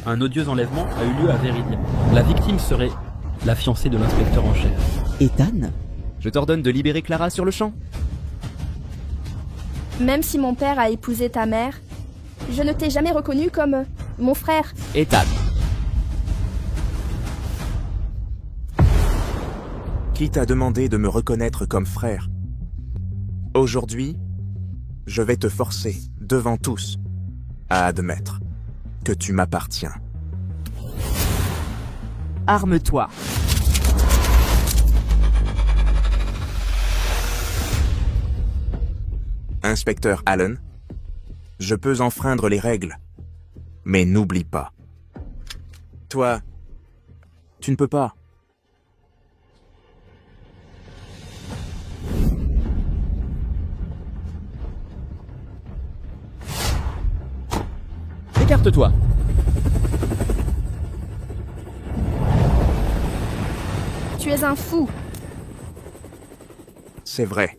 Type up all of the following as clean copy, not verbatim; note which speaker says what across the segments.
Speaker 1: Un odieux enlèvement a eu lieu à Viridia. La victime serait la fiancée de l'inspecteur en chef.
Speaker 2: Ethan?
Speaker 3: Je t'ordonne de libérer Clara sur le champ.
Speaker 4: Même si mon père a épousé ta mère, je ne t'ai jamais reconnu comme mon frère.
Speaker 3: Ethan.
Speaker 5: Qui t'a demandé de me reconnaître comme frère? Aujourd'hui, je vais te forcer, devant tous, à admettre que tu m'appartiens.
Speaker 2: Arme-toi.
Speaker 5: Inspecteur Allen, je peux enfreindre les règles, mais n'oublie pas. Toi, tu ne peux pas.
Speaker 3: Écarte-toi.
Speaker 4: Tu es un fou.
Speaker 5: C'est vrai.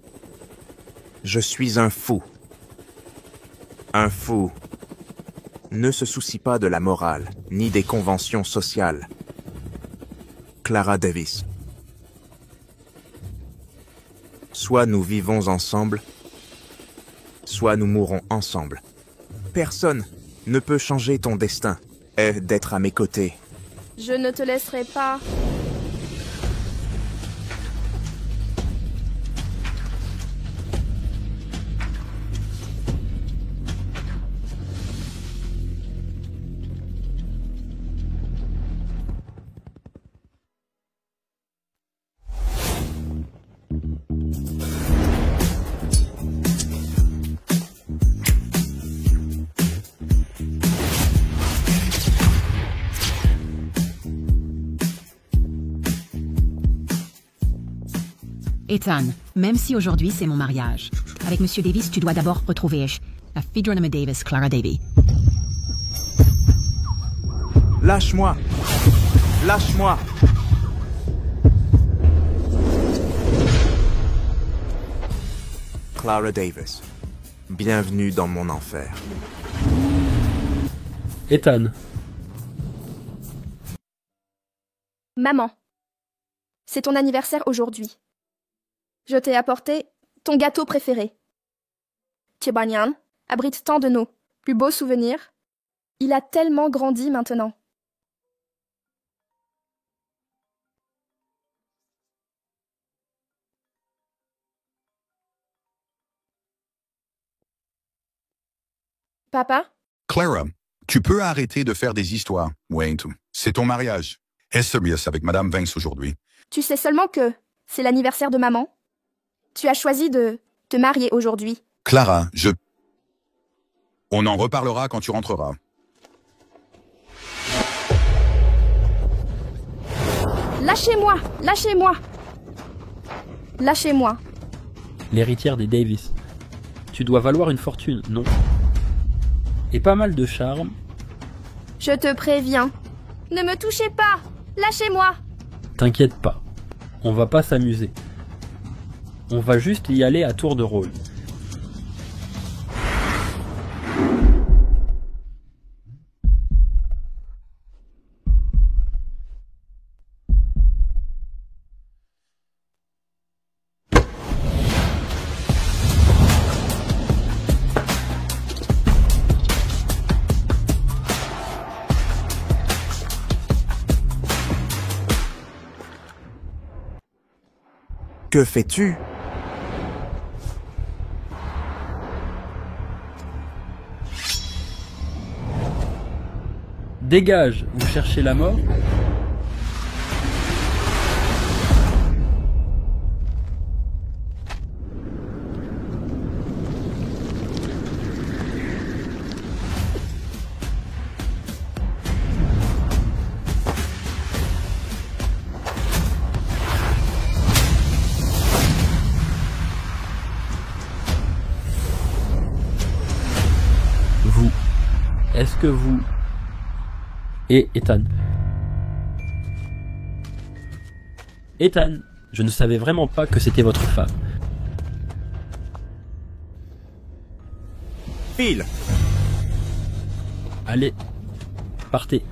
Speaker 5: Je suis un fou. Un fou ne se soucie pas de la morale, ni des conventions sociales. Clara Davis. Soit nous vivons ensemble, soit nous mourrons ensemble. Personne ne peut changer ton destin et d'être à mes côtés.
Speaker 4: Je ne te laisserai pas.
Speaker 6: Ethan, même si aujourd'hui c'est mon mariage, avec Monsieur Davis, tu dois d'abord retrouver la fille de Ronald Davis, Clara Davy.
Speaker 5: Lâche-moi! Lâche-moi! Clara Davis, bienvenue dans mon enfer.
Speaker 1: Ethan.
Speaker 4: Maman, c'est ton anniversaire aujourd'hui. Je t'ai apporté ton gâteau préféré. Chebanian abrite tant de nos plus beaux souvenirs. Il a tellement grandi maintenant. Papa?
Speaker 7: Clara, tu peux arrêter de faire des histoires, Wayne. C'est ton mariage. Est sérieux avec Madame Vance aujourd'hui?
Speaker 4: Tu sais seulement que c'est l'anniversaire de maman? Tu as choisi de te marier aujourd'hui.
Speaker 7: Clara, on en reparlera quand tu rentreras.
Speaker 4: Lâchez-moi! Lâchez-moi! Lâchez-moi!
Speaker 1: L'héritière des Davis. Tu dois valoir une fortune, non? Et pas mal de charme.
Speaker 4: Je te préviens. Ne me touchez pas! Lâchez-moi!
Speaker 1: T'inquiète pas. On va pas s'amuser. On va juste y aller à tour de rôle.
Speaker 5: Que fais-tu?
Speaker 1: Dégage, vous cherchez la mort? Vous. Est-ce que vous... Et Ethan. Ethan, je ne savais vraiment pas que c'était votre femme.
Speaker 5: Phil!
Speaker 1: Allez, Partez.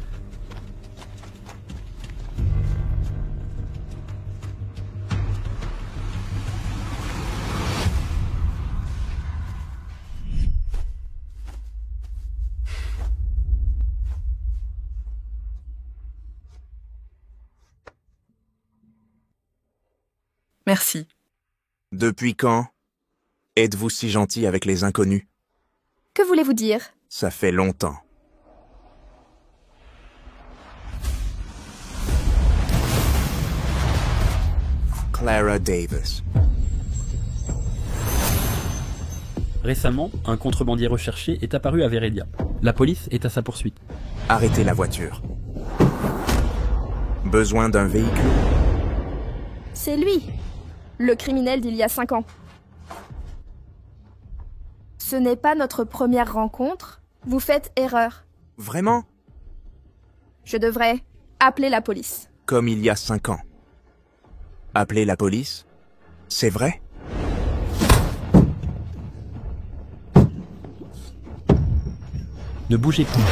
Speaker 2: Merci.
Speaker 5: Depuis quand êtes-vous si gentil avec les inconnus?
Speaker 4: Que voulez-vous dire?
Speaker 5: Ça fait longtemps. Clara Davis.
Speaker 1: Récemment, un contrebandier recherché est apparu à Veredia. La police est à sa poursuite.
Speaker 5: Arrêtez la voiture. Besoin d'un véhicule?
Speaker 4: C'est lui, le criminel d'il y a 5 ans. Ce n'est pas notre première rencontre. Vous faites erreur.
Speaker 5: Vraiment?
Speaker 4: Je devrais appeler la police.
Speaker 5: Comme il y a 5 ans. Appeler la police? C'est vrai?
Speaker 1: Ne bougez plus.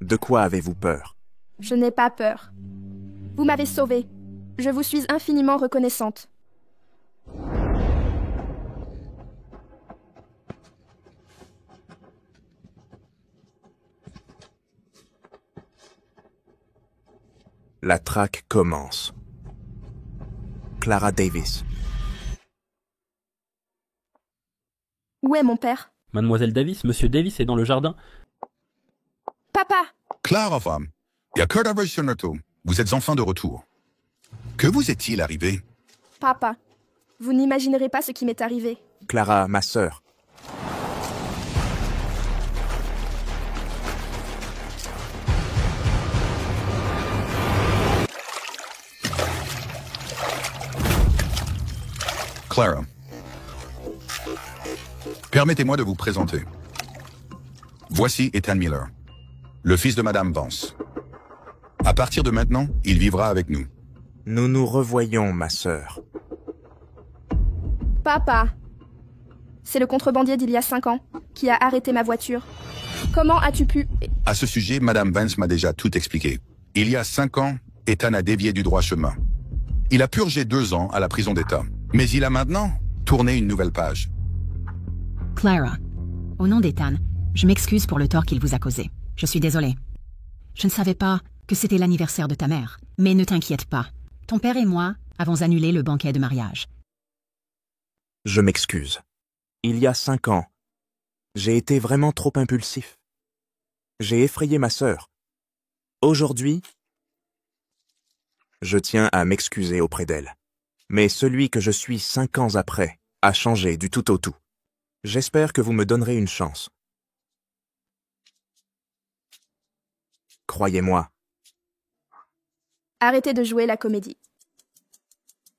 Speaker 5: De quoi avez-vous peur?
Speaker 4: Je n'ai pas peur. Vous m'avez sauvée. Je vous suis infiniment reconnaissante.
Speaker 5: La traque commence. Clara Davis.
Speaker 4: Où est mon père?
Speaker 1: Mademoiselle Davis, Monsieur Davis est dans le jardin.
Speaker 4: Papa!
Speaker 7: Clara, femme. Il y a Kurt Evershonerto. Vous êtes enfin de retour. Que vous est-il arrivé?
Speaker 4: Papa, vous n'imaginerez pas ce qui m'est arrivé.
Speaker 5: Clara, ma sœur.
Speaker 7: Clara. Permettez-moi de vous présenter. Voici Ethan Miller, le fils de Madame Vance. À partir de maintenant, il vivra avec nous.
Speaker 5: Nous nous revoyons, ma sœur.
Speaker 4: Papa! C'est le contrebandier d'il y a 5 ans qui a arrêté ma voiture. Comment as-tu pu...
Speaker 7: À ce sujet, Madame Vance m'a déjà tout expliqué. Il y a 5 ans, Ethan a dévié du droit chemin. Il a purgé 2 ans à la prison d'État. Mais il a maintenant tourné une nouvelle page.
Speaker 6: Clara, au nom d'Ethan, je m'excuse pour le tort qu'il vous a causé. Je suis désolée. Je ne savais pas que c'était l'anniversaire de ta mère. Mais ne t'inquiète pas. Ton père et moi avons annulé le banquet de mariage.
Speaker 5: Je m'excuse. Il y a 5 ans, j'ai été vraiment trop impulsif. J'ai effrayé ma sœur. Aujourd'hui, je tiens à m'excuser auprès d'elle. Mais celui que je suis 5 ans après a changé du tout au tout. J'espère que vous me donnerez une chance. Croyez-moi.
Speaker 4: Arrêtez de jouer la comédie.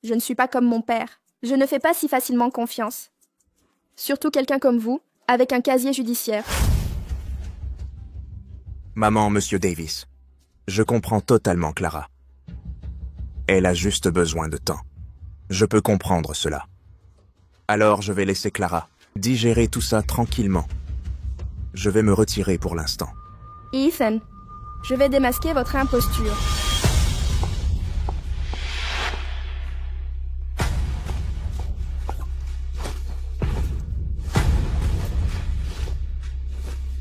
Speaker 4: Je ne suis pas comme mon père. Je ne fais pas si facilement confiance. Surtout quelqu'un comme vous, avec un casier judiciaire.
Speaker 5: Maman, Monsieur Davis, je comprends totalement Clara. Elle a juste besoin de temps. Je peux comprendre cela. Alors je vais laisser Clara digérer tout ça tranquillement. Je vais me retirer pour l'instant.
Speaker 4: Ethan, je vais démasquer votre imposture.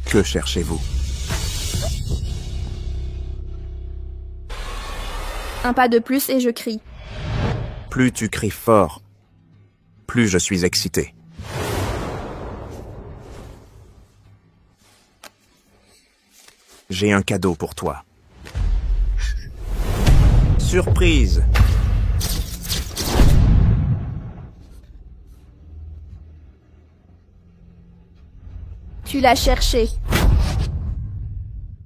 Speaker 5: Que cherchez-vous?
Speaker 4: Un pas de plus et je crie.
Speaker 5: Plus tu cries fort, plus je suis excité. J'ai un cadeau pour toi. Surprise!
Speaker 4: Tu l'as cherché.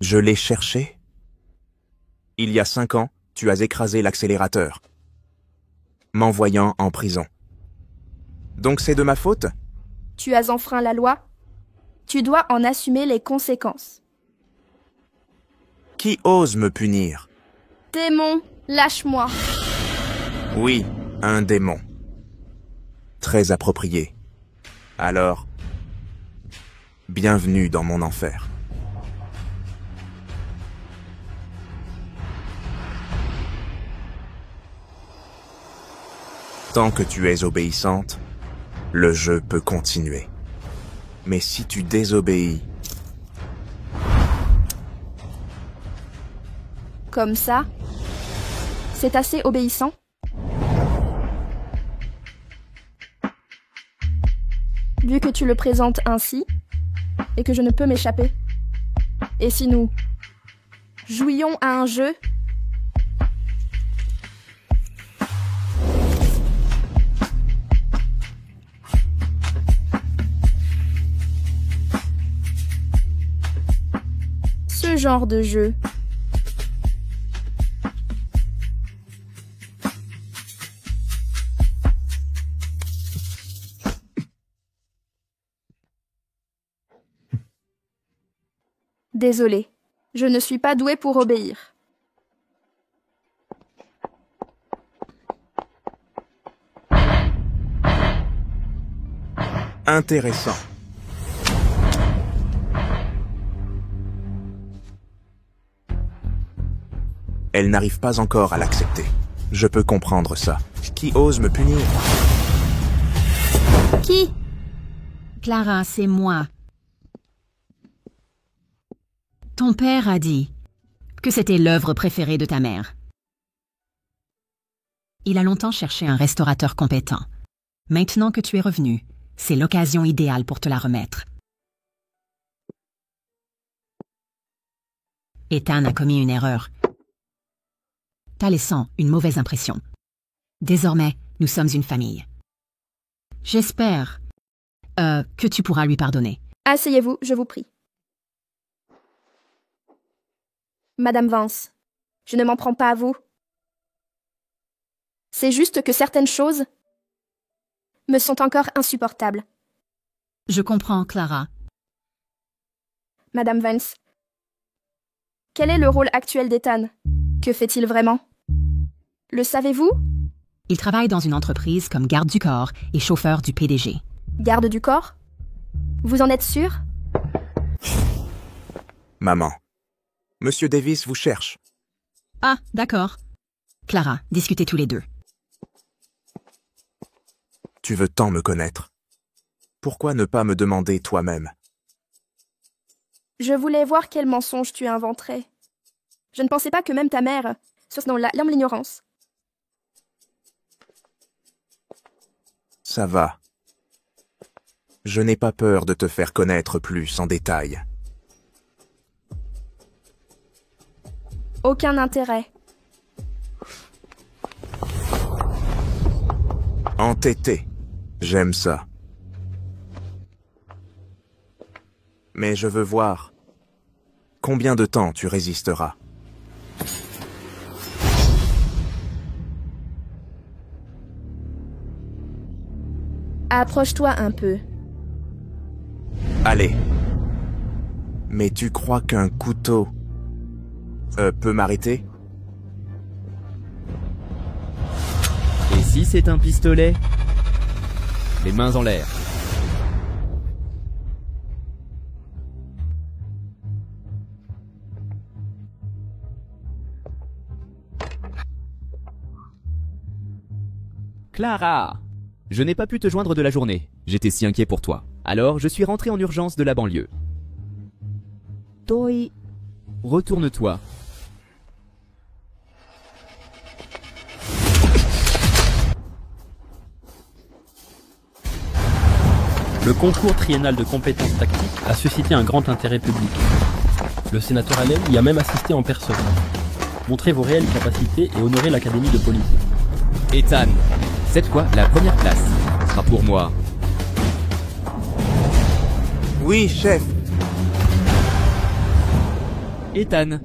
Speaker 5: Je l'ai cherché? Il y a 5 ans, tu as écrasé l'accélérateur, m'envoyant en prison. Donc c'est de ma faute?
Speaker 4: Tu as enfreint la loi. Tu dois en assumer les conséquences.
Speaker 5: Qui ose me punir?
Speaker 4: Démon, lâche-moi.
Speaker 5: Oui, un démon. Très approprié. Alors, Bienvenue dans mon enfer. Tant que tu es obéissante, le jeu peut continuer. Mais si tu désobéis...
Speaker 4: Comme ça? C'est assez obéissant? Vu que tu le présentes ainsi, et que je ne peux m'échapper. Et si nous jouions à un jeu? Ce genre de jeu. Désolée, je ne suis pas douée pour obéir.
Speaker 5: Intéressant. Elle n'arrive pas encore à l'accepter. Je peux comprendre ça. Qui ose me punir?
Speaker 4: Qui?
Speaker 6: Clara, c'est moi. Ton père a dit que c'était l'œuvre préférée de ta mère. Il a longtemps cherché un restaurateur compétent. Maintenant que tu es revenu, c'est l'occasion idéale pour te la remettre. Ethan a commis une erreur, t'as laissant une mauvaise impression. Désormais, nous sommes une famille. J'espère que tu pourras lui pardonner.
Speaker 4: Asseyez-vous, je vous prie. Madame Vance, je ne m'en prends pas à vous. C'est juste que certaines choses me sont encore insupportables.
Speaker 6: Je comprends, Clara.
Speaker 4: Madame Vance, quel est le rôle actuel d'Ethan? Que fait-il vraiment? Le savez-vous?
Speaker 6: Il travaille dans une entreprise comme garde du corps et chauffeur du PDG.
Speaker 4: Garde du corps? Vous en êtes sûr?
Speaker 5: Maman. Monsieur Davis vous cherche.
Speaker 6: Ah, d'accord. Clara, discutez tous les deux.
Speaker 5: Tu veux tant me connaître. Pourquoi ne pas me demander toi-même?
Speaker 4: Je voulais voir quel mensonge tu inventerais. Je ne pensais pas que même ta mère soit dans l'homme l'ignorance.
Speaker 5: Ça va. Je n'ai pas peur de te faire connaître plus en détail.
Speaker 4: Aucun intérêt.
Speaker 5: Entêté. J'aime ça. Mais je veux voir. Combien de temps tu résisteras?
Speaker 4: Approche-toi un peu.
Speaker 5: Allez. Mais tu crois qu'un couteau peut m'arrêter?
Speaker 3: Et si c'est un pistolet? Les mains en l'air. Clara! Je n'ai pas pu te joindre de la journée. J'étais si inquiet pour toi. Alors, je suis rentré en urgence de la banlieue. Toi, retourne-toi.
Speaker 1: Le concours triennal de compétences tactiques a suscité un grand intérêt public. Le sénateur Allen y a même assisté en personne. Montrez vos réelles capacités et honorez l'académie de police.
Speaker 3: Ethan, cette fois, la première place sera pour moi.
Speaker 5: Oui, chef.
Speaker 3: Ethan,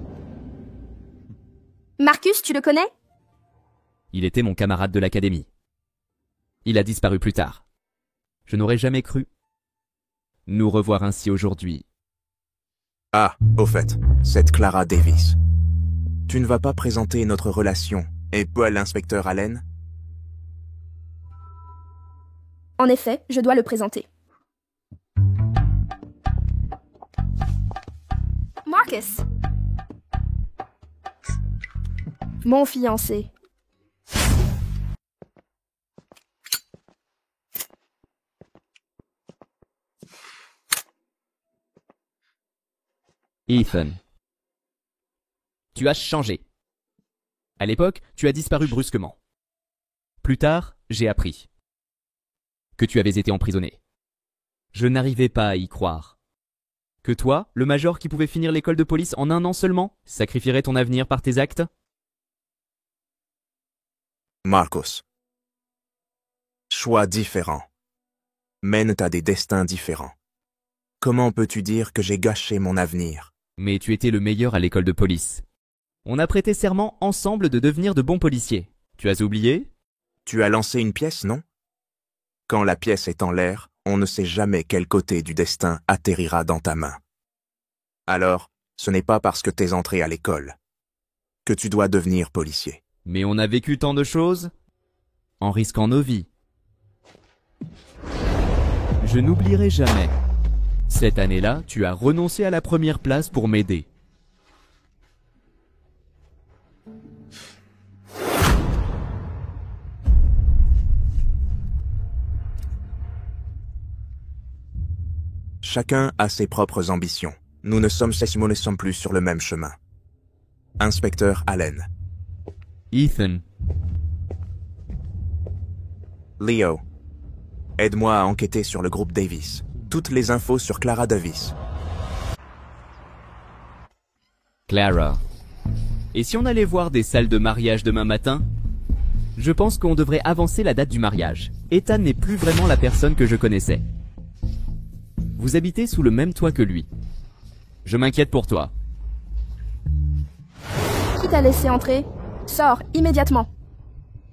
Speaker 4: Marcus, tu le connais?
Speaker 3: il était mon camarade de l'académie. Il a disparu plus tard. Je n'aurais jamais cru nous revoir ainsi aujourd'hui.
Speaker 5: Ah, au fait, cette Clara Davis. Tu ne vas pas présenter notre relation et pas l'inspecteur Allen?
Speaker 4: En effet, je dois le présenter. Marcus! Mon fiancé.
Speaker 3: Ethan. Tu as changé. À l'époque, tu as disparu brusquement. Plus tard, j'ai appris que tu avais été emprisonné. Je n'arrivais pas à y croire. Que toi, le major qui pouvait finir l'école de police en 1 an seulement, sacrifierais ton avenir par tes actes?
Speaker 5: Marcus. Choix différents mènent à des destins différents. Comment peux-tu dire que j'ai gâché mon avenir?
Speaker 3: Mais tu étais le meilleur à l'école de police. On a prêté serment ensemble de devenir de bons policiers. Tu as oublié?
Speaker 5: Tu as lancé une pièce, non? Quand la pièce est en l'air, on ne sait jamais quel côté du destin atterrira dans ta main. Alors, ce n'est pas parce que t'es entré à l'école que tu dois devenir policier.
Speaker 3: Mais on a vécu tant de choses en risquant nos vies. Je n'oublierai jamais. Cette année-là, tu as renoncé à la première place pour m'aider.
Speaker 5: Chacun a ses propres ambitions. Nous ne sommes plus sur le même chemin. Inspecteur Allen.
Speaker 3: Ethan.
Speaker 5: Leo. Aide-moi à enquêter sur le groupe Davis. Toutes les infos sur Clara Davis.
Speaker 3: Clara. Et si on allait voir des salles de mariage demain matin? Je pense qu'on devrait avancer la date du mariage. Ethan n'est plus vraiment la personne que je connaissais. Vous habitez sous le même toit que lui. Je m'inquiète pour toi.
Speaker 4: Qui t'a laissé entrer? Sors, immédiatement.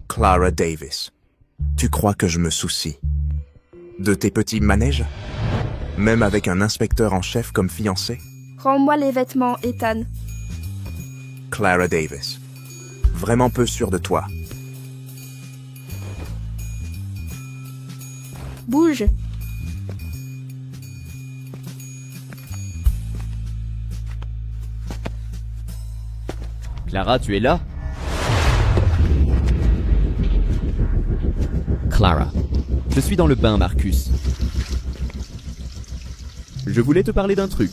Speaker 5: Clara Davis. Tu crois que je me soucie de tes petits manèges? Même avec un inspecteur en chef comme fiancé?
Speaker 4: Rends-moi les vêtements, Ethan.
Speaker 5: Clara Davis. Vraiment peu sûr de toi.
Speaker 4: Bouge.
Speaker 3: Clara, tu es là? Clara. Je suis dans le bain, Marcus. Je voulais te parler d'un truc.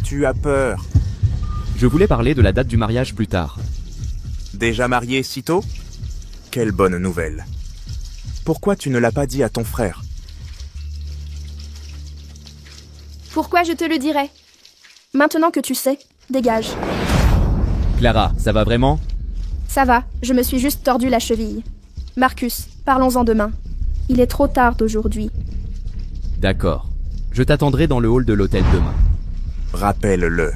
Speaker 5: Tu as peur.
Speaker 3: Je voulais parler de la date du mariage plus tard.
Speaker 5: Déjà marié si tôt? Quelle bonne nouvelle. Pourquoi tu ne l'as pas dit à ton frère?
Speaker 4: Pourquoi je te le dirais? Maintenant que tu sais, dégage.
Speaker 3: Clara, ça va vraiment?
Speaker 4: Ça va, je me suis juste tordu la cheville. Marcus, parlons-en demain. Il est trop tard d'aujourd'hui.
Speaker 3: D'accord. Je t'attendrai dans le hall de l'hôtel demain.
Speaker 5: Rappelle-le.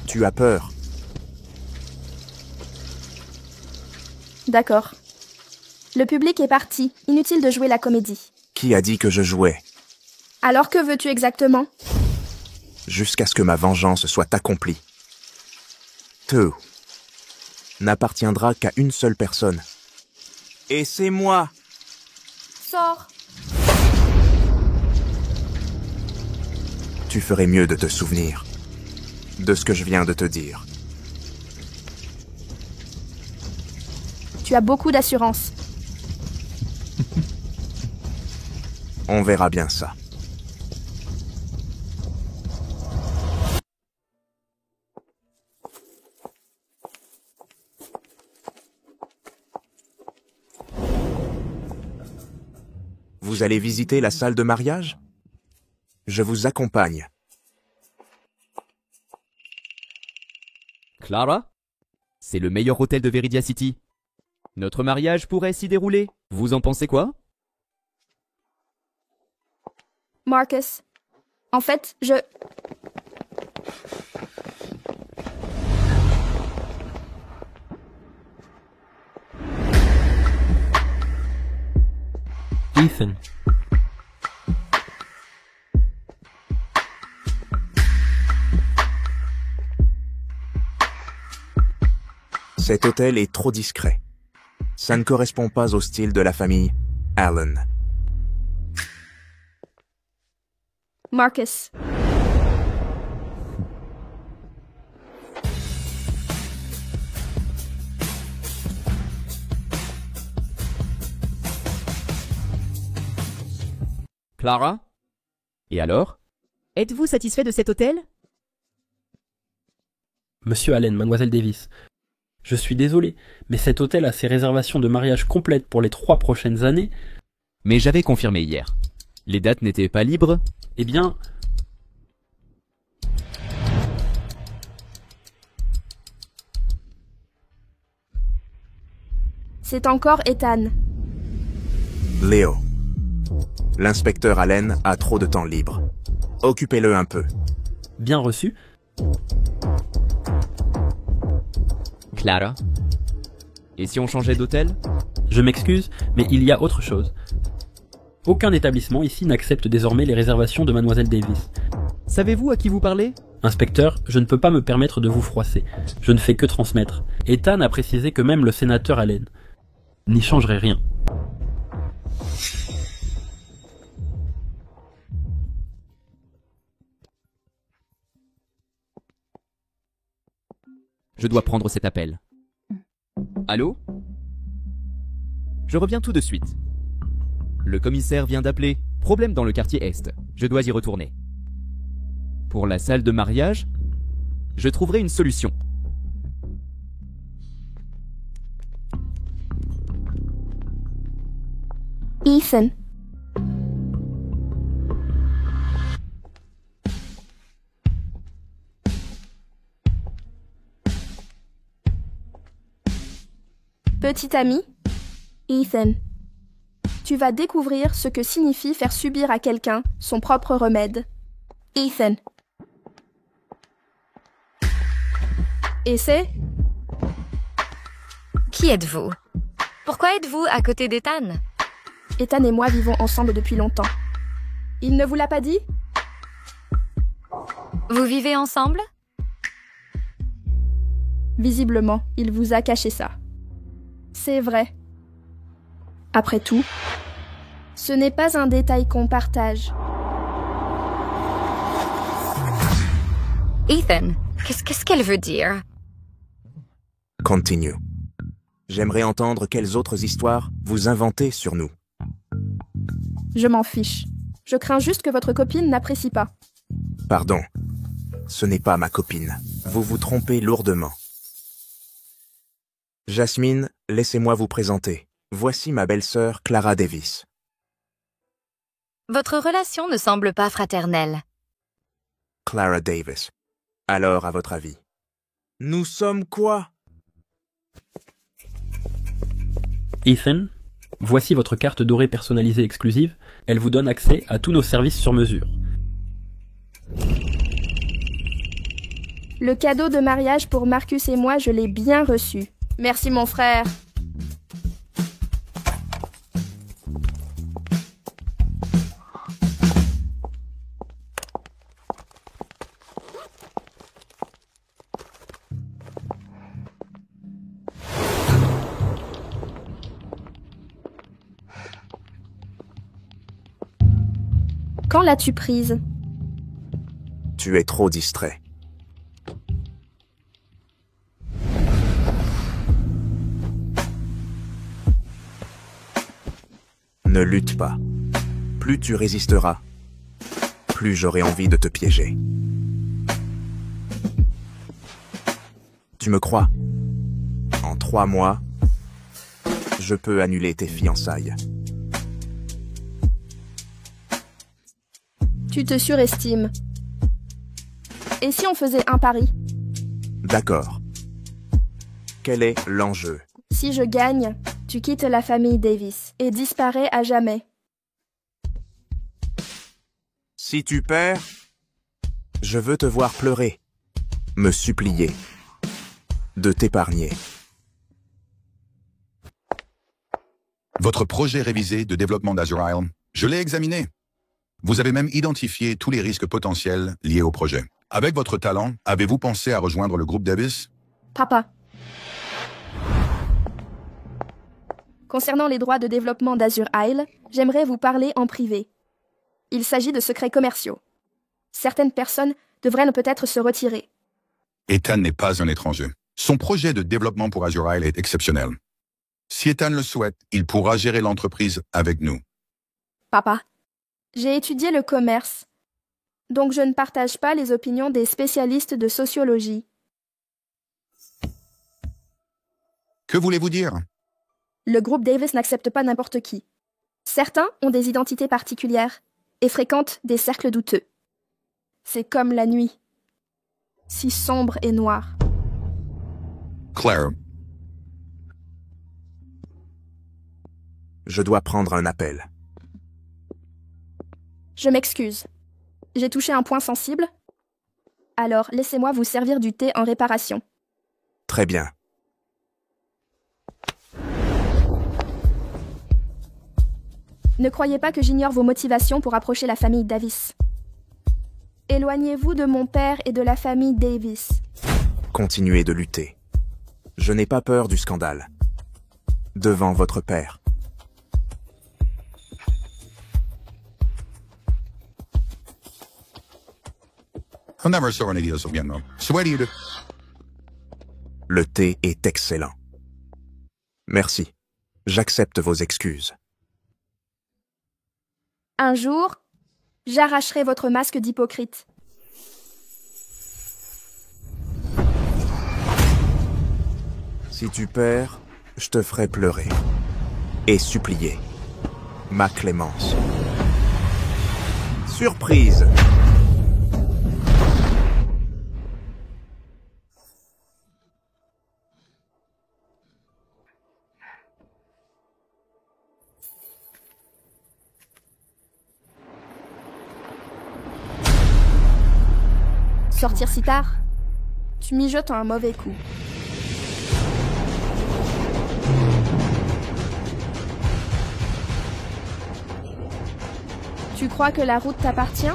Speaker 5: Tu as peur.
Speaker 4: D'accord. Le public est parti. Inutile de jouer la comédie.
Speaker 5: Qui a dit que je jouais?
Speaker 4: Alors que veux-tu exactement?
Speaker 5: Jusqu'à ce que ma vengeance soit accomplie. Tout n'appartiendra qu'à une seule personne. Et c'est moi.
Speaker 4: Sors.
Speaker 5: Tu ferais mieux de te souvenir de ce que je viens de te dire.
Speaker 4: Tu as beaucoup d'assurance.
Speaker 5: On verra bien ça. Vous allez visiter la salle de mariage? Je vous accompagne.
Speaker 3: Clara? C'est le meilleur hôtel de Veridia City. Notre mariage pourrait s'y dérouler. Vous en pensez quoi?
Speaker 4: Marcus. En fait,
Speaker 1: Ethan.
Speaker 5: Cet hôtel est trop discret. Ça ne correspond pas au style de la famille Allen.
Speaker 4: Marcus.
Speaker 3: Clara? Et alors?
Speaker 2: Êtes-vous satisfait de cet hôtel?
Speaker 1: Monsieur Allen, mademoiselle Davis, je suis désolé, mais cet hôtel a ses réservations de mariage complètes pour les 3 prochaines années.
Speaker 3: Mais j'avais confirmé hier. Les dates n'étaient pas libres.
Speaker 1: Eh bien,
Speaker 4: C'est encore Ethan.
Speaker 5: Léo. L'inspecteur Allen a trop de temps libre. Occupez-le un peu.
Speaker 1: bien reçu.
Speaker 3: Clara? Et si on changeait d'hôtel?
Speaker 1: Je m'excuse, mais il y a autre chose. Aucun établissement ici n'accepte désormais les réservations de mademoiselle Davis.
Speaker 3: Savez-vous à qui vous parlez?
Speaker 1: Inspecteur, je ne peux pas me permettre de vous froisser. Je ne fais que transmettre. Ethan a précisé que même le sénateur Allen n'y changerait rien.
Speaker 3: Je dois prendre cet appel. Allô? Je reviens tout de suite. Le commissaire vient d'appeler. Problème dans le quartier Est. Je dois y retourner. Pour la salle de mariage, je trouverai une solution.
Speaker 4: Ethan. Petit ami, Ethan, tu vas découvrir ce que signifie faire subir à quelqu'un son propre remède. Ethan. Et c'est...
Speaker 8: Qui êtes-vous? Pourquoi êtes-vous à côté d'Ethan?
Speaker 4: Ethan et moi vivons ensemble depuis longtemps. Il ne vous l'a pas dit?
Speaker 8: Vous vivez ensemble?
Speaker 4: Visiblement, il vous a caché ça. C'est vrai. Après tout, ce n'est pas un détail qu'on partage.
Speaker 8: Ethan, qu'est-ce qu'elle veut dire?
Speaker 5: Continue. J'aimerais entendre quelles autres histoires vous inventez sur nous.
Speaker 4: Je m'en fiche. Je crains juste que votre copine n'apprécie pas.
Speaker 5: Pardon. Ce n'est pas ma copine. Vous vous trompez lourdement. Jasmine, laissez-moi vous présenter. Voici ma belle-sœur Clara Davis.
Speaker 8: Votre relation ne semble pas fraternelle.
Speaker 5: Clara Davis. Alors, à votre avis? Nous sommes quoi?
Speaker 1: Ethan, voici votre carte dorée personnalisée exclusive. Elle vous donne accès à tous nos services sur mesure.
Speaker 4: Le cadeau de mariage pour Marcus et moi, je l'ai bien reçu. Merci mon frère. Quand l'as-tu prise?
Speaker 5: Tu es trop distrait. Ne lutte pas. Plus tu résisteras, plus j'aurai envie de te piéger. Tu me crois? En 3 mois, je peux annuler tes fiançailles.
Speaker 4: Tu te surestimes. Et si on faisait un pari?
Speaker 5: D'accord. Quel est l'enjeu?
Speaker 4: Si je gagne, tu quittes la famille Davis et disparais à jamais.
Speaker 5: Si tu perds, je veux te voir pleurer, me supplier, de t'épargner.
Speaker 7: Votre projet révisé de développement d'Azure Isle, je l'ai examiné. Vous avez même identifié tous les risques potentiels liés au projet. Avec votre talent, avez-vous pensé à rejoindre le groupe Davis?
Speaker 4: Papa. Concernant les droits de développement d'Azur Isle, j'aimerais vous parler en privé. Il s'agit de secrets commerciaux. Certaines personnes devraient peut-être se retirer.
Speaker 7: Ethan n'est pas un étranger. Son projet de développement pour Azur Isle est exceptionnel. Si Ethan le souhaite, il pourra gérer l'entreprise avec nous.
Speaker 4: Papa, j'ai étudié le commerce, donc je ne partage pas les opinions des spécialistes de sociologie.
Speaker 7: Que voulez-vous dire?
Speaker 4: Le groupe Davis n'accepte pas n'importe qui. Certains ont des identités particulières et fréquentent des cercles douteux. C'est comme la nuit, si sombre et noire.
Speaker 7: Claire.
Speaker 5: Je dois prendre un appel.
Speaker 4: Je m'excuse. J'ai touché un point sensible. Alors, laissez-moi vous servir du thé en réparation.
Speaker 5: Très bien.
Speaker 4: Ne croyez pas que j'ignore vos motivations pour approcher la famille Davis. Éloignez-vous de mon père et de la famille Davis.
Speaker 5: Continuez de lutter. Je n'ai pas peur du scandale. Devant votre père.
Speaker 7: I never saw any deals again, though. So what do you do?
Speaker 5: Le thé est excellent. Merci. J'accepte vos excuses.
Speaker 4: Un jour, j'arracherai votre masque d'hypocrite.
Speaker 5: Si tu perds, je te ferai pleurer. Et supplier. Ma clémence. Surprise!
Speaker 4: Sortir si tard, tu mijotes un mauvais coup. Tu crois que la route t'appartient?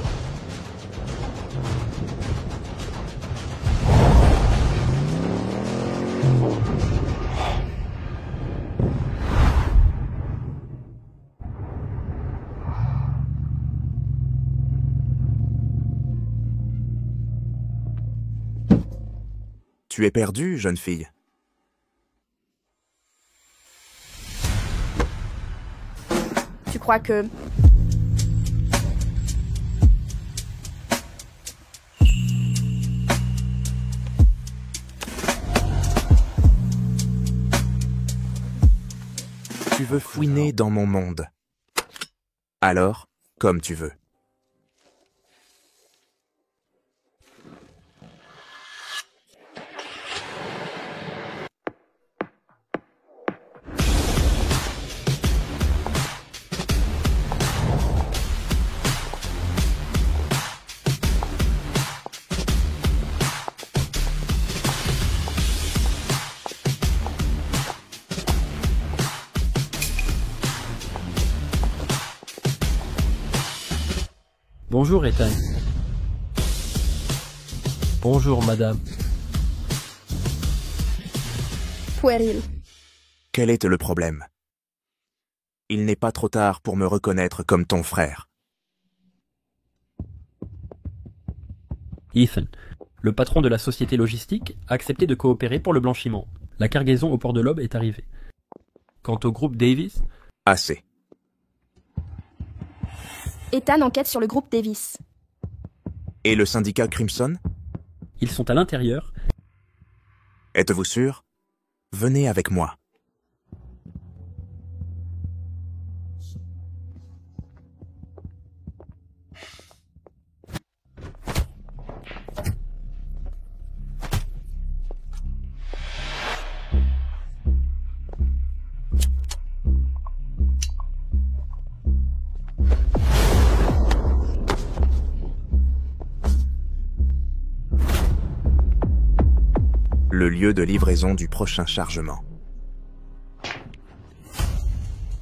Speaker 5: Tu es perdue, jeune fille.
Speaker 4: Tu crois que...
Speaker 5: Tu veux fouiner dans mon monde. Alors, comme tu veux.
Speaker 1: Bonjour Ethan. Bonjour madame.
Speaker 4: Puéril.
Speaker 5: Quel est le problème? Il n'est pas trop tard pour me reconnaître comme ton frère.
Speaker 1: Ethan, le patron de la société logistique, a accepté de coopérer pour le blanchiment. La cargaison au port de l'Aube est arrivée. Quant au groupe Davis...
Speaker 5: Assez.
Speaker 4: Ethan enquête sur le groupe Davis.
Speaker 5: Et le syndicat Crimson?
Speaker 1: Ils sont à l'intérieur.
Speaker 5: Êtes-vous sûr? Venez avec moi. Le lieu de livraison du prochain chargement.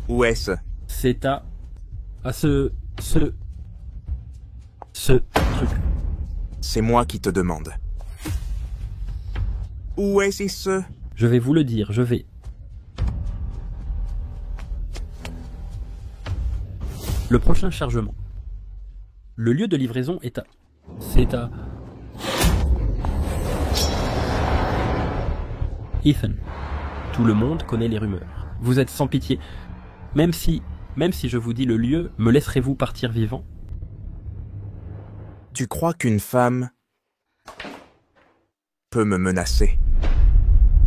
Speaker 5: Où est-ce?
Speaker 1: C'est à ce truc.
Speaker 5: C'est moi qui te demande. Où est-ce?
Speaker 1: Je vais vous le dire, je vais. Le prochain chargement. Le lieu de livraison est à... C'est à... Ethan. Tout le monde connaît les rumeurs. Vous êtes sans pitié. Même si je vous dis le lieu, me laisserez-vous partir vivant?
Speaker 5: Tu crois qu'une femme peut me menacer?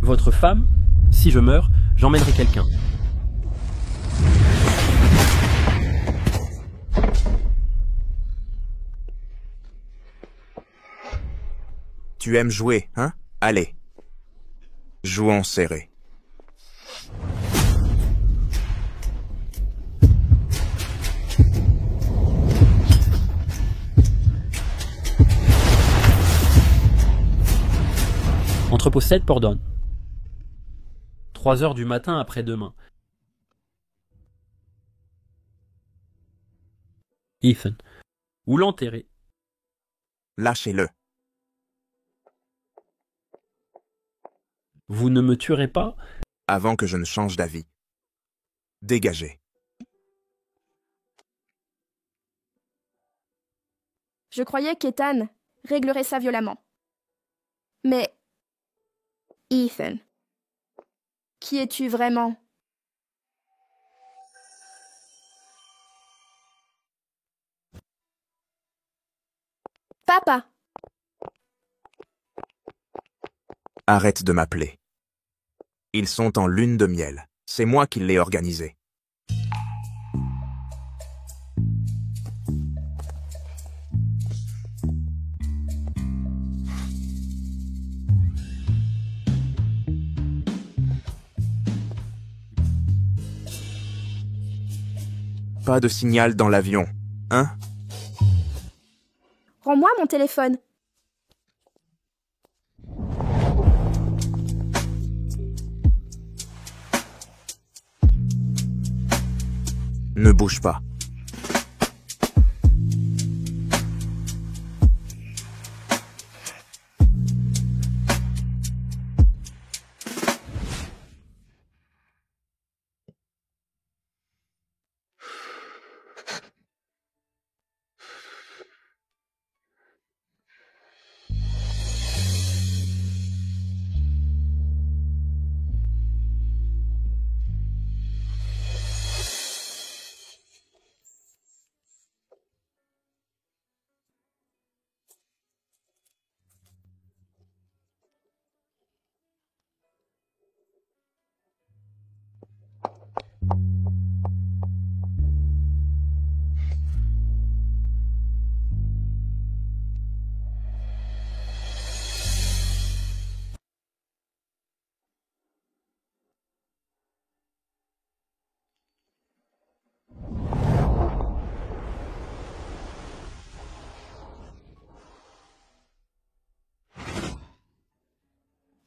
Speaker 1: Votre femme? Si je meurs, j'emmènerai quelqu'un.
Speaker 5: Tu aimes jouer, hein? Allez. Jouons serré.
Speaker 1: Entrepôt 7, Pordon. 3 heures du matin après-demain. Ethan. Où l'enterrer?
Speaker 5: Lâchez-le.
Speaker 1: Vous ne me tuerez pas?
Speaker 5: Avant que je ne change d'avis. Dégagez.
Speaker 4: Je croyais qu'Ethan réglerait ça violemment. Mais... Ethan, qui es-tu vraiment? Papa!
Speaker 5: Arrête de m'appeler. Ils sont en lune de miel. C'est moi qui l'ai organisé. Pas de signal dans l'avion, hein?
Speaker 4: Rends-moi mon téléphone.
Speaker 5: Ne bouge pas.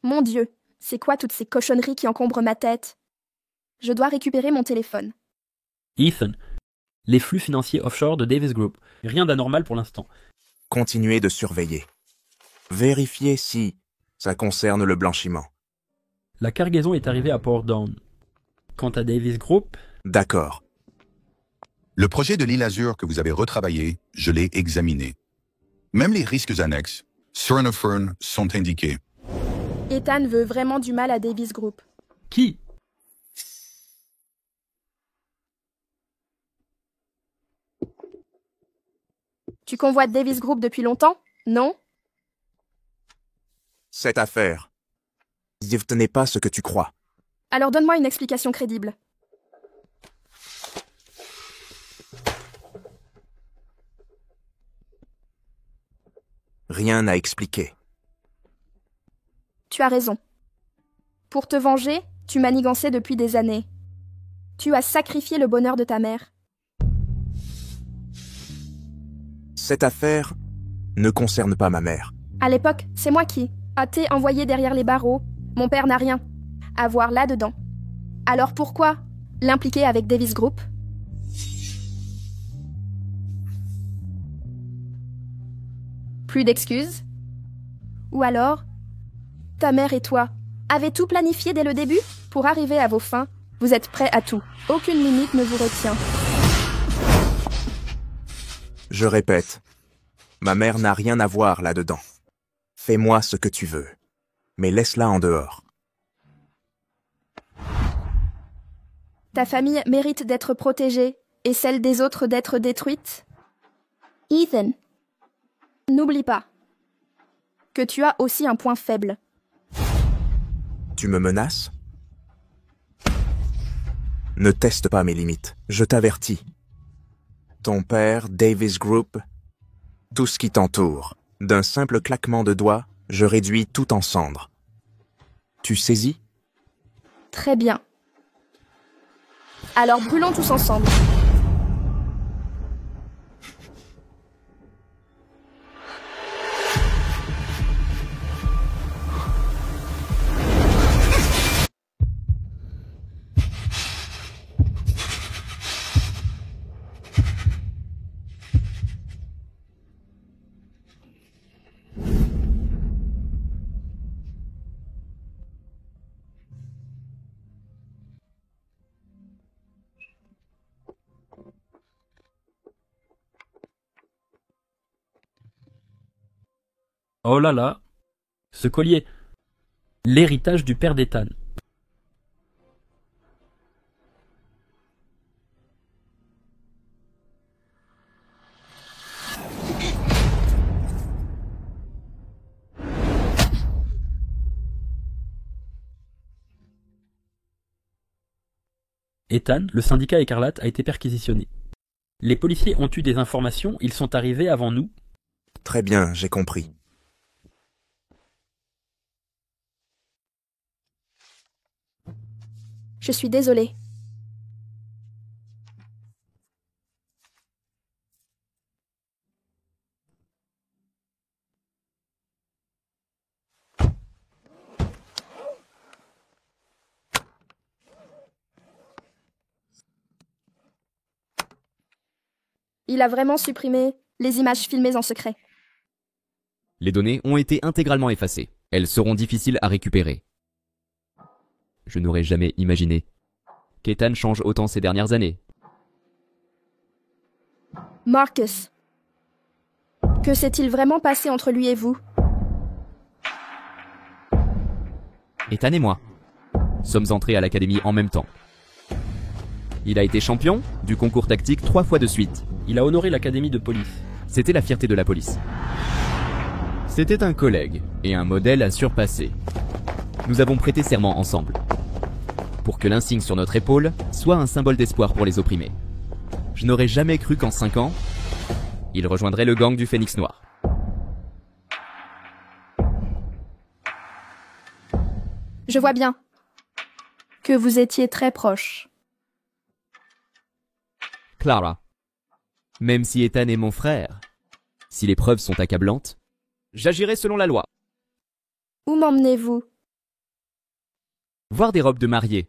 Speaker 4: Mon Dieu, c'est quoi toutes ces cochonneries qui encombrent ma tête? Je dois récupérer mon téléphone.
Speaker 1: Ethan. Les flux financiers offshore de Davis Group. Rien d'anormal pour l'instant.
Speaker 5: Continuez de surveiller. Vérifiez si ça concerne le blanchiment.
Speaker 1: La cargaison est arrivée à Port Down. Quant à Davis Group...
Speaker 5: D'accord.
Speaker 7: Le projet de l'île Azur que vous avez retravaillé, je l'ai examiné. Même les risques annexes, Surn of Fern, sont indiqués.
Speaker 4: Ethan veut vraiment du mal à Davis Group.
Speaker 1: Qui?
Speaker 4: Tu convoites Davis Group depuis longtemps, non?
Speaker 5: Cette affaire. Ce n'est pas ce que tu crois.
Speaker 4: Alors donne-moi une explication crédible.
Speaker 5: Rien à expliquer.
Speaker 4: Tu as raison. Pour te venger, tu manigançais depuis des années. Tu as sacrifié le bonheur de ta mère.
Speaker 5: Cette affaire ne concerne pas ma mère.
Speaker 4: À l'époque, c'est moi qui a été envoyé derrière les barreaux. Mon père n'a rien à voir là-dedans. Alors pourquoi l'impliquer avec Davis Group? Plus d'excuses? Ou alors, ta mère et toi avez tout planifié dès le début? Pour arriver à vos fins, vous êtes prêts à tout. Aucune limite ne vous retient.
Speaker 5: Je répète, ma mère n'a rien à voir là-dedans. Fais-moi ce que tu veux, mais laisse-la en dehors.
Speaker 4: Ta famille mérite d'être protégée et celle des autres d'être détruite. Ethan, n'oublie pas que tu as aussi un point faible.
Speaker 5: Tu me menaces? Ne teste pas mes limites, je t'avertis. Ton père, Davis Group, tout ce qui t'entoure, d'un simple claquement de doigts, je réduis tout en cendres. Tu saisis?
Speaker 4: Très bien. Alors brûlons tous ensemble.
Speaker 1: Oh là là, ce collier, l'héritage du père d'Ethan. Ethan, le syndicat écarlate, a été perquisitionné. Les policiers ont eu des informations, ils sont arrivés avant nous.
Speaker 5: Très bien, j'ai compris.
Speaker 4: Je suis désolée. Il a vraiment supprimé les images filmées en secret.
Speaker 3: Les données ont été intégralement effacées. Elles seront difficiles à récupérer. Je n'aurais jamais imaginé qu'Ethan change autant ces dernières années.
Speaker 4: Marcus, que s'est-il vraiment passé entre lui et vous?
Speaker 3: Ethan et moi sommes entrés à l'académie en même temps. Il a été champion du concours tactique 3 fois de suite.
Speaker 1: Il a honoré l'académie de police.
Speaker 3: C'était la fierté de la police. C'était un collègue et un modèle à surpasser. Nous avons prêté serment ensemble pour que l'insigne sur notre épaule soit un symbole d'espoir pour les opprimés. Je n'aurais jamais cru qu'en 5 ans, il rejoindrait le gang du Phénix Noir.
Speaker 4: Je vois bien que vous étiez très proches.
Speaker 3: Clara, même si Ethan est mon frère, si les preuves sont accablantes, j'agirai selon la loi.
Speaker 4: Où m'emmenez-vous?
Speaker 3: Voir des robes de mariée.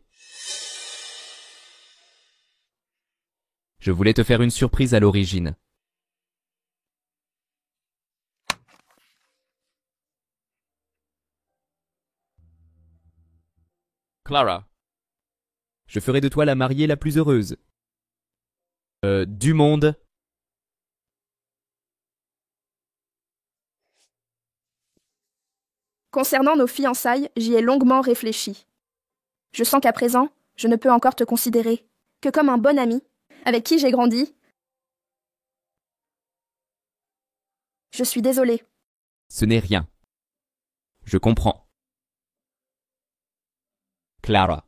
Speaker 3: Je voulais te faire une surprise à l'origine. Clara, je ferai de toi la mariée la plus heureuse. Du monde.
Speaker 4: Concernant nos fiançailles, j'y ai longuement réfléchi. Je sens qu'à présent, je ne peux encore te considérer que comme un bon ami, avec qui j'ai grandi. Je suis désolée.
Speaker 3: Ce n'est rien. Je comprends. Clara.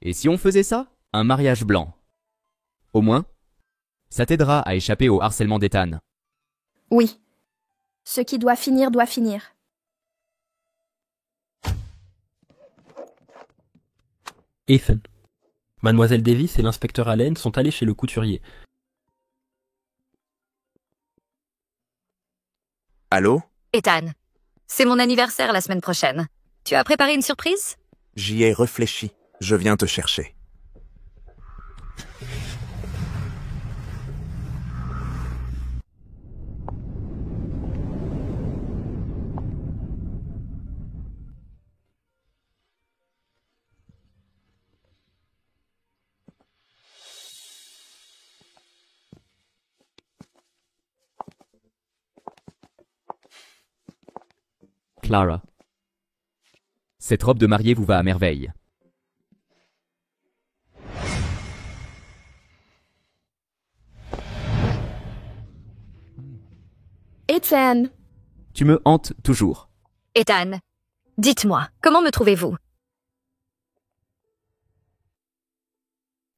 Speaker 3: Et si on faisait ça? Un mariage blanc. Au moins, ça t'aidera à échapper au harcèlement d'Ethan.
Speaker 4: Oui. Ce qui doit finir doit finir.
Speaker 1: Ethan. Mademoiselle Davis et l'inspecteur Allen sont allés chez le couturier.
Speaker 5: Allô?
Speaker 8: Ethan, c'est mon anniversaire la semaine prochaine. Tu as préparé une surprise?
Speaker 5: J'y ai réfléchi. Je viens te chercher.
Speaker 3: Clara. Cette robe de mariée vous va à merveille.
Speaker 4: Ethan,
Speaker 3: Tu me hantes toujours.
Speaker 8: Ethan, dites-moi, comment me trouvez-vous?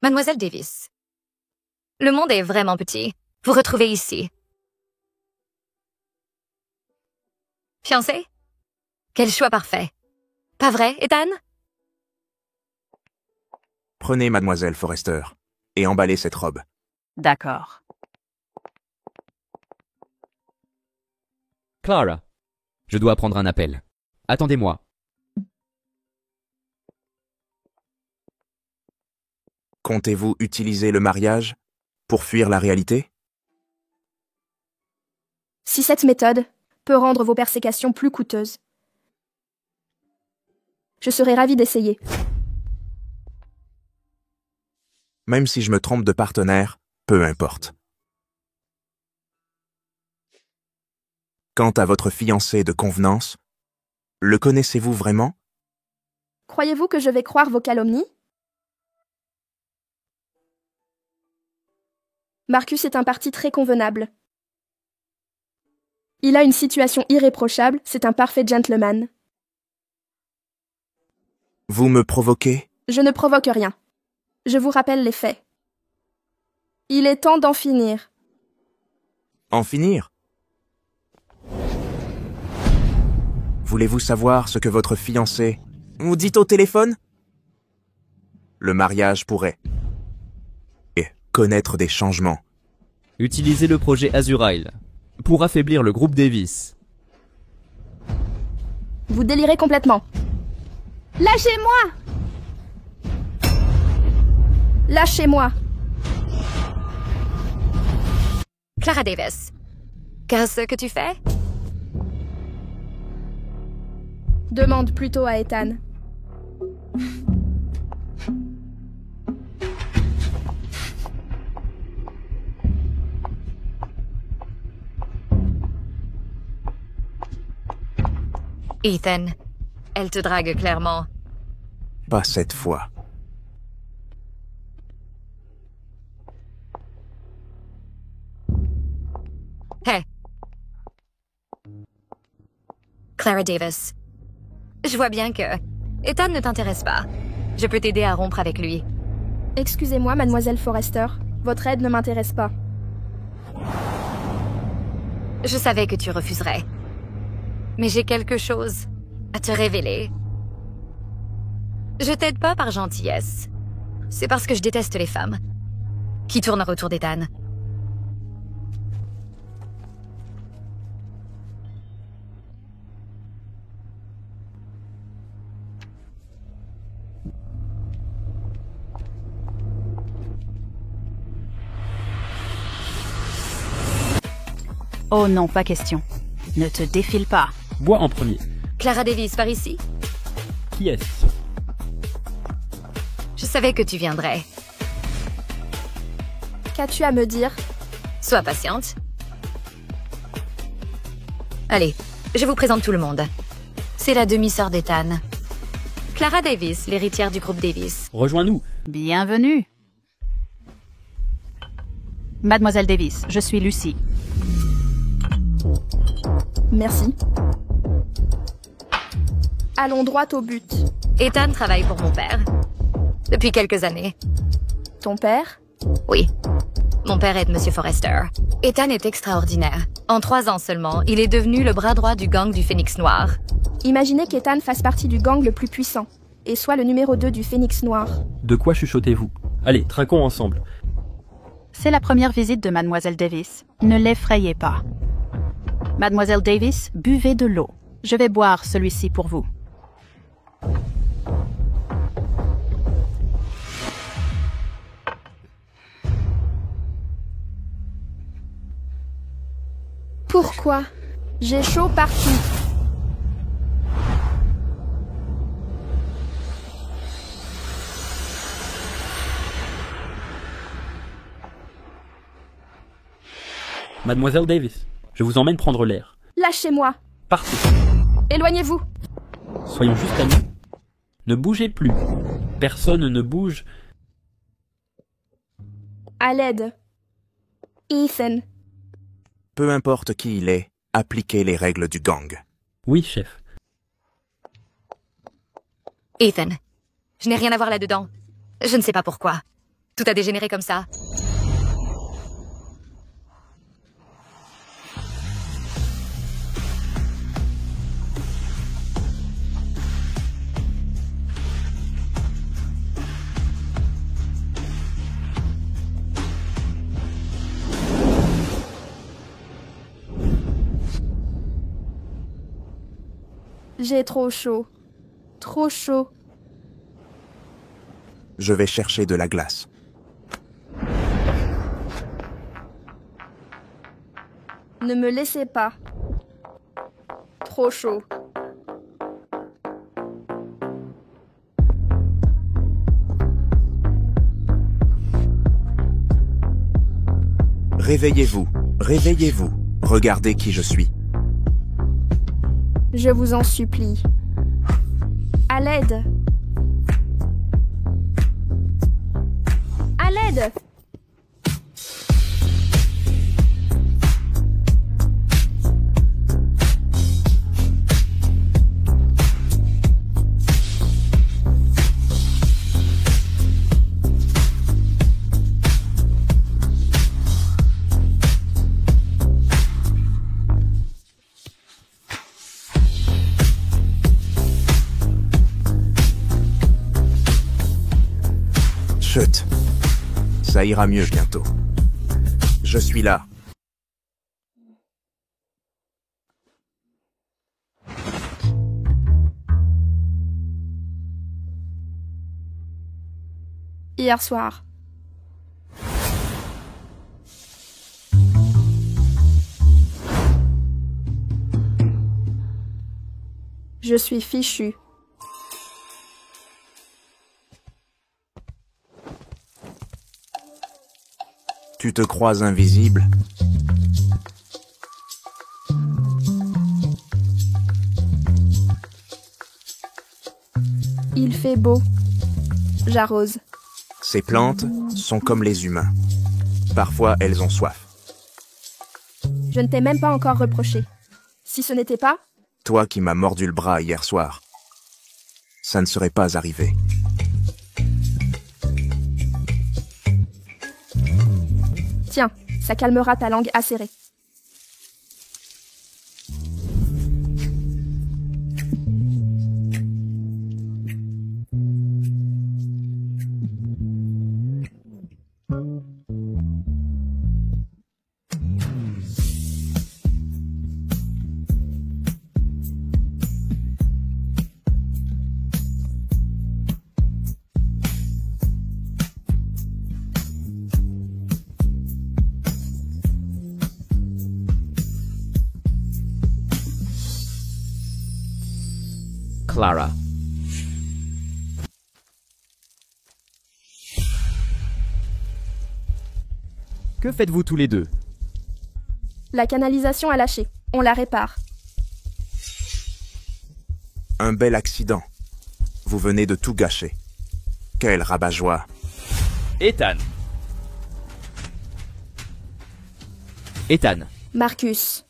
Speaker 8: Mademoiselle Davis. Le monde est vraiment petit. Vous retrouvez ici. Fiancé? Quel choix parfait. Pas vrai, Ethan?
Speaker 5: Prenez Mademoiselle Forrester et emballez cette robe.
Speaker 2: D'accord.
Speaker 3: Clara, je dois prendre un appel. Attendez-moi.
Speaker 5: Comptez-vous utiliser le mariage pour fuir la réalité?
Speaker 4: si cette méthode peut rendre vos persécutions plus coûteuses, je serais ravi d'essayer.
Speaker 5: Même si je me trompe de partenaire, peu importe. Quant à votre fiancé de convenance, le connaissez-vous vraiment?
Speaker 4: Croyez-vous que je vais croire vos calomnies? Marcus est un parti très convenable. Il a une situation irréprochable, c'est un parfait gentleman.
Speaker 5: Vous me provoquez?
Speaker 4: Je ne provoque rien. Je vous rappelle les faits. Il est temps d'en finir.
Speaker 5: En finir? Voulez-vous savoir ce que votre fiancé vous dit au téléphone? Le mariage pourrait connaître des changements.
Speaker 3: Utilisez le projet Azurail pour affaiblir le groupe Davis.
Speaker 4: Vous délirez complètement. Lâchez-moi! Lâchez-moi!
Speaker 8: Clara Davis, qu'est-ce que tu fais?
Speaker 4: Demande plutôt à Ethan.
Speaker 8: Ethan, elle te drague clairement.
Speaker 5: Pas cette fois.
Speaker 8: Hey. Clara Davis. Je vois bien que Ethan ne t'intéresse pas. Je peux t'aider à rompre avec lui.
Speaker 4: Excusez-moi, mademoiselle Forrester. Votre aide ne m'intéresse pas.
Speaker 8: Je savais que tu refuserais. Mais j'ai quelque chose à te révéler. Je t'aide pas par gentillesse. C'est parce que je déteste les femmes qui tournent autour d'Ethan.
Speaker 2: Oh non, pas question. Ne te défile pas.
Speaker 1: Bois en premier.
Speaker 8: Clara Davis, par ici?
Speaker 1: Qui est-ce?
Speaker 8: Je savais que tu viendrais.
Speaker 4: Qu'as-tu à me dire?
Speaker 8: Sois patiente. Allez, je vous présente tout le monde. C'est la demi-sœur d'Ethan. Clara Davis, l'héritière du groupe Davis.
Speaker 1: Rejoins-nous.
Speaker 2: Bienvenue. Mademoiselle Davis, je suis Lucie.
Speaker 4: Merci. Allons droit au but.
Speaker 8: Ethan travaille pour mon père. Depuis quelques années.
Speaker 4: Ton père?
Speaker 8: Oui. Mon père aide Monsieur Forrester. Ethan est extraordinaire. En 3 ans seulement, il est devenu le bras droit du gang du Phénix Noir.
Speaker 4: Imaginez qu'Ethan fasse partie du gang le plus puissant, et soit le numéro 2 du Phénix Noir.
Speaker 1: De quoi chuchotez-vous? Allez, trinquons ensemble.
Speaker 2: C'est la première visite de Mademoiselle Davis. Ne l'effrayez pas. Mademoiselle Davis, buvez de l'eau. Je vais boire celui-ci pour vous.
Speaker 4: Pourquoi? J'ai chaud partout.
Speaker 1: Mademoiselle Davis, je vous emmène prendre l'air.
Speaker 4: Lâchez-moi.
Speaker 1: Partez.
Speaker 4: Éloignez-vous.
Speaker 1: Soyons juste amis. Ne bougez plus. Personne ne bouge.
Speaker 4: À l'aide. Ethan.
Speaker 5: Peu importe qui il est, appliquez les règles du gang.
Speaker 1: Oui, chef.
Speaker 8: Ethan, je n'ai rien à voir là-dedans. Je ne sais pas pourquoi. Tout a dégénéré comme ça.
Speaker 4: J'ai trop chaud. Trop chaud.
Speaker 5: Je vais chercher de la glace.
Speaker 4: Ne me laissez pas. Trop chaud.
Speaker 5: Réveillez-vous, réveillez-vous. Regardez qui je suis.
Speaker 4: Je vous en supplie. À l'aide. À l'aide.
Speaker 5: Chut. Ça ira mieux bientôt. Je suis là.
Speaker 4: Hier soir. Je suis fichu.
Speaker 5: Tu te crois invisible?
Speaker 4: Il fait beau. J'arrose.
Speaker 5: Ces plantes sont comme les humains. Parfois, elles ont soif.
Speaker 4: Je ne t'ai même pas encore reproché. Si ce n'était pas,
Speaker 5: Toi qui m'as mordu le bras hier soir, ça ne serait pas arrivé.
Speaker 4: tiens, ça calmera ta langue acérée.
Speaker 3: Clara. Que faites-vous tous les deux?
Speaker 4: La canalisation a lâché. On la répare.
Speaker 5: Un bel accident. Vous venez de tout gâcher. Quel rabat-joie.
Speaker 3: Ethan. Ethan.
Speaker 4: Marcus,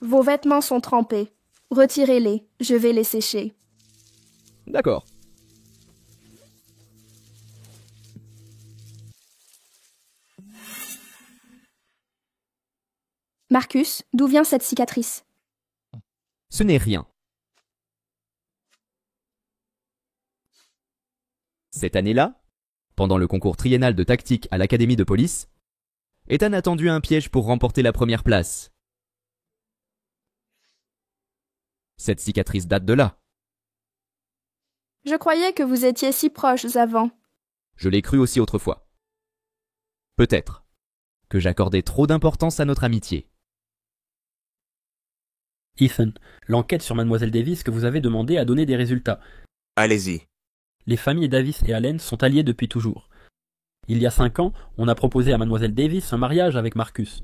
Speaker 4: vos vêtements sont trempés. Retirez-les, je vais les sécher.
Speaker 3: D'accord.
Speaker 4: Marcus, d'où vient cette cicatrice?
Speaker 3: Ce n'est rien. Cette année-là, pendant le concours triennal de tactique à l'académie de police, Ethan a tendu un piège pour remporter la première place. Cette cicatrice date de là.
Speaker 4: Je croyais que vous étiez si proches avant.
Speaker 3: Je l'ai cru aussi autrefois. Peut-être que j'accordais trop d'importance à notre amitié.
Speaker 1: Ethan, l'enquête sur Mademoiselle Davis que vous avez demandé a donné des résultats.
Speaker 5: Allez-y.
Speaker 1: Les familles Davis et Allen sont alliées depuis toujours. Il y a 5 ans, on a proposé à Mademoiselle Davis un mariage avec Marcus.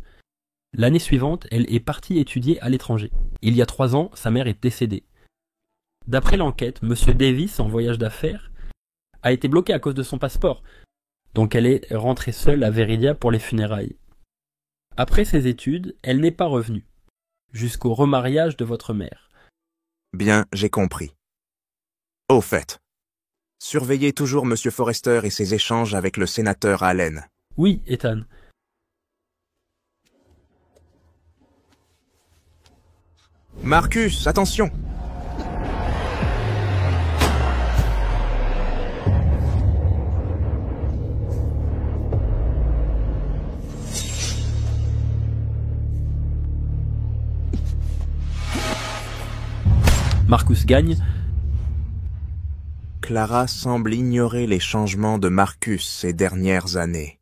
Speaker 1: L'année suivante, elle est partie étudier à l'étranger. Il y a 3 ans, sa mère est décédée. D'après l'enquête, Monsieur Davis, en voyage d'affaires, a été bloqué à cause de son passeport. Donc elle est rentrée seule à Veridia pour les funérailles. Après ses études, elle n'est pas revenue, jusqu'au remariage de votre mère.
Speaker 5: Bien, j'ai compris. Au fait, surveillez toujours Monsieur Forrester et ses échanges avec le sénateur Allen.
Speaker 1: Oui, Ethan.
Speaker 5: Marcus, attention!
Speaker 1: Marcus gagne.
Speaker 5: Clara semble ignorer les changements de Marcus ces dernières années.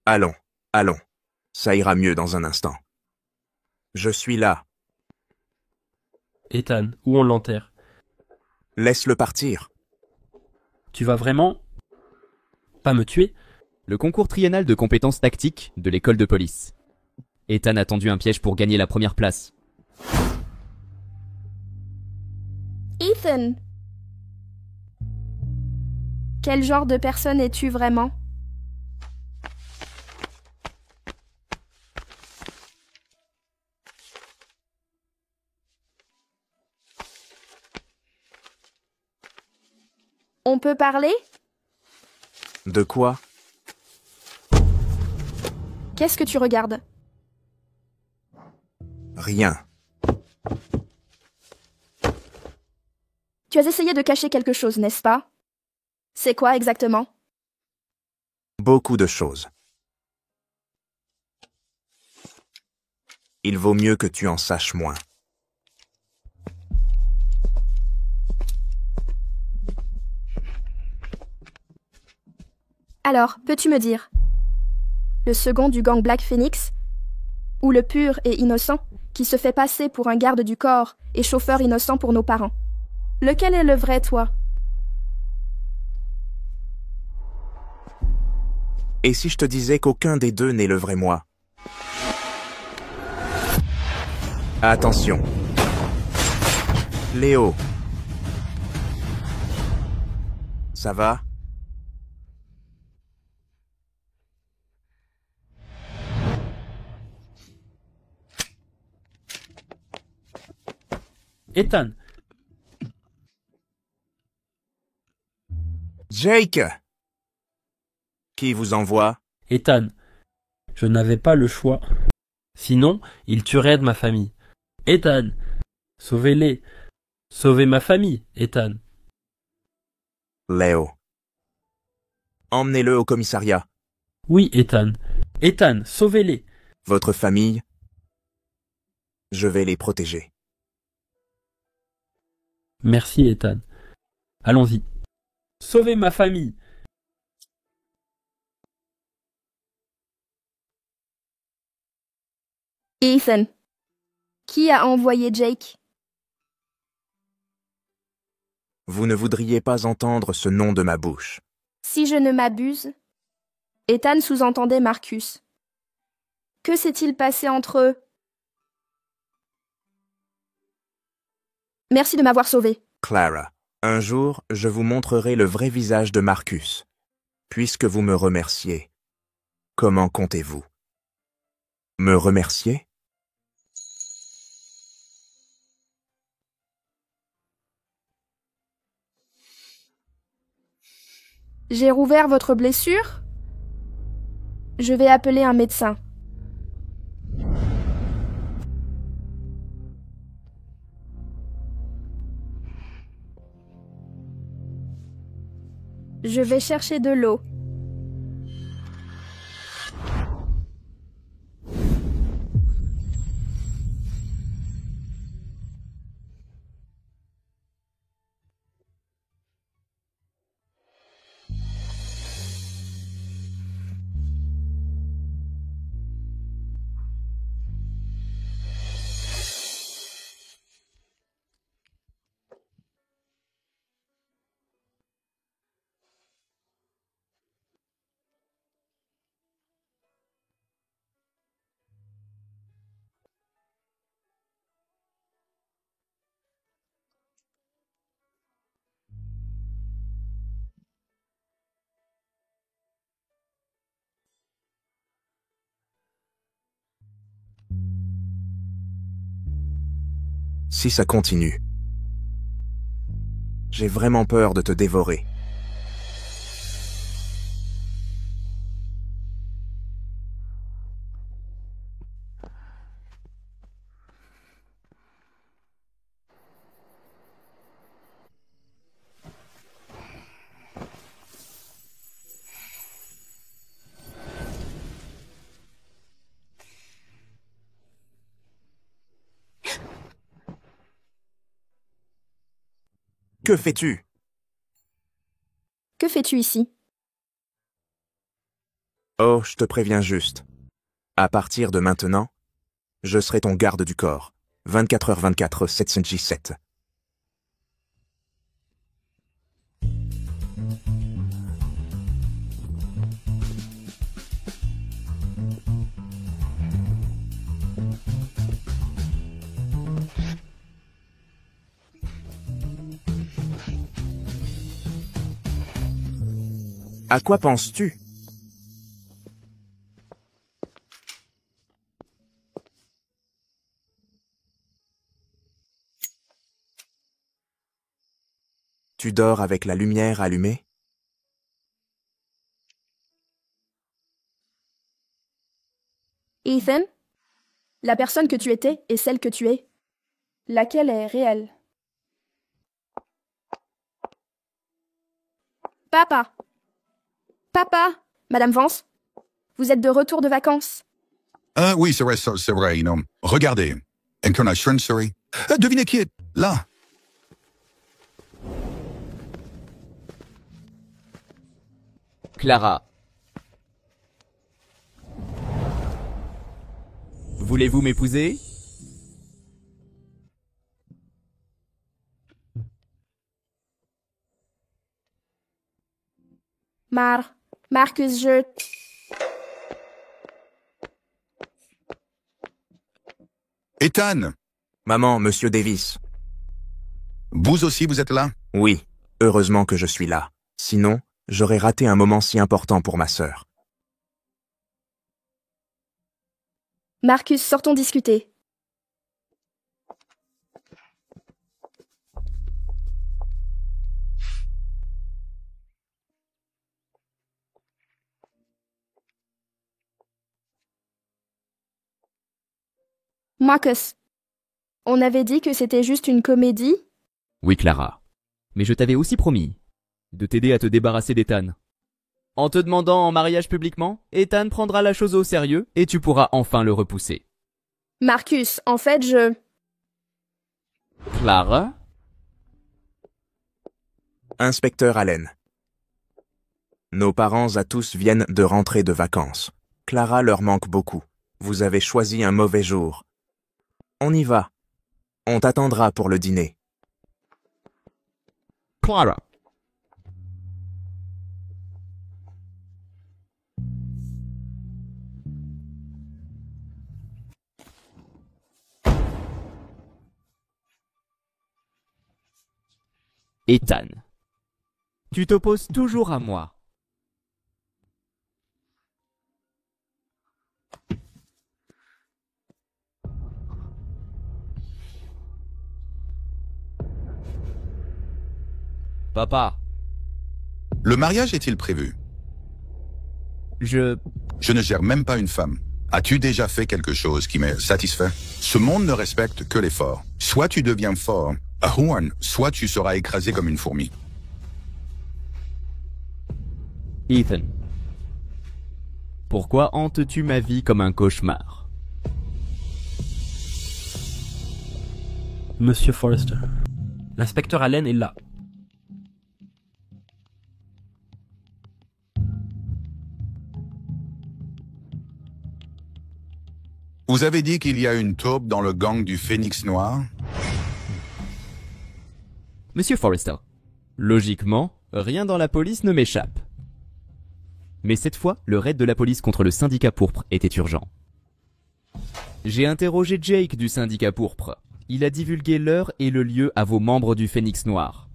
Speaker 5: Allons, allons. Ça ira mieux dans un instant. Je suis là.
Speaker 1: Ethan, où on l'enterre?
Speaker 5: Laisse-le partir.
Speaker 1: Tu vas vraiment pas me tuer?
Speaker 3: Le concours triennal de compétences tactiques de l'école de police. Ethan a tendu un piège pour gagner la première place.
Speaker 4: Ethan! Quel genre de personne es-tu vraiment? On peut parler?
Speaker 5: De quoi?
Speaker 4: Qu'est-ce que tu regardes?
Speaker 5: Rien.
Speaker 4: Tu as essayé de cacher quelque chose, n'est-ce pas? C'est quoi exactement?
Speaker 5: Beaucoup de choses. Il vaut mieux que tu en saches moins.
Speaker 4: Alors, peux-tu me dire? Le second du gang Black Phoenix? Ou le pur et innocent qui se fait passer pour un garde du corps et chauffeur innocent pour nos parents? Lequel est le vrai toi?
Speaker 5: Et si je te disais qu'aucun des deux n'est le vrai moi? Attention. Léo. Ça va?
Speaker 1: Ethan!
Speaker 5: Jake! Qui vous envoie?
Speaker 1: Ethan, je n'avais pas le choix. Sinon, ils tueraient de ma famille. Ethan, sauvez-les. Sauvez ma famille, Ethan.
Speaker 5: Léo. Emmenez-le au commissariat.
Speaker 1: Oui, Ethan. Ethan, sauvez-les.
Speaker 5: Votre famille, je vais les protéger.
Speaker 1: Merci, Ethan. Allons-y. Sauvez ma famille.
Speaker 4: Ethan. Qui a envoyé Jake?
Speaker 5: Vous ne voudriez pas entendre ce nom de ma bouche.
Speaker 4: Si je ne m'abuse, Ethan sous-entendait Marcus. Que s'est-il passé entre eux? Merci de m'avoir sauvé.
Speaker 5: Clara, un jour, je vous montrerai le vrai visage de Marcus. Puisque vous me remerciez, comment comptez-vous? Me remercier?
Speaker 4: J'ai rouvert votre blessure? Je vais appeler un médecin. Je vais chercher de l'eau.
Speaker 5: Si ça continue, j'ai vraiment peur de te dévorer. Que fais-tu?
Speaker 4: Que fais-tu ici?
Speaker 5: Oh, je te préviens juste. À partir de maintenant, je serai ton garde du corps. 24h24, 717. À quoi penses-tu? Tu dors avec la lumière allumée?
Speaker 4: Ethan, la personne que tu étais et celle que tu es, laquelle est réelle? Papa! Papa! Madame Vance, vous êtes de retour de vacances.
Speaker 7: Oui, c'est vrai, Regardez. Incarnation, sorry. Devinez qui est là?
Speaker 3: Clara. Voulez-vous m'épouser?
Speaker 4: Marcus, je...
Speaker 7: Ethan!
Speaker 5: Maman, Monsieur Davis.
Speaker 7: Vous aussi, vous êtes là?
Speaker 5: Oui, heureusement que je suis là. Sinon, j'aurais raté un moment si important pour ma sœur.
Speaker 4: Marcus, sortons discuter. Marcus, on avait dit que c'était juste une comédie?
Speaker 3: Oui, Clara. Mais je t'avais aussi promis de t'aider à te débarrasser d'Ethan. En te demandant en mariage publiquement, Ethan prendra la chose au sérieux et tu pourras enfin le repousser.
Speaker 4: Marcus, en fait, je...
Speaker 3: Clara?
Speaker 5: Inspecteur Allen. Nos parents à tous viennent de rentrer de vacances. Clara leur manque beaucoup. Vous avez choisi un mauvais jour. On y va. On t'attendra pour le dîner.
Speaker 3: Clara. Ethan. Tu t'opposes toujours à moi. Papa.
Speaker 7: Le mariage est-il prévu?
Speaker 3: Je
Speaker 7: ne gère même pas une femme. As-tu déjà fait quelque chose qui m'ait satisfait? Ce monde ne respecte que les forts. Soit tu deviens fort, à Horn, soit tu seras écrasé comme une fourmi.
Speaker 3: Ethan. Pourquoi hantes-tu ma vie comme un cauchemar?
Speaker 1: Monsieur Forrester. L'inspecteur Allen est là.
Speaker 7: Vous avez dit qu'il y a une taupe dans le gang du Phénix Noir?
Speaker 3: Monsieur Forrester, logiquement, rien dans la police ne m'échappe. Mais cette fois, le raid de la police contre le syndicat pourpre était urgent. J'ai interrogé Jake du syndicat pourpre. Il a divulgué l'heure et le lieu à vos membres du Phénix Noir.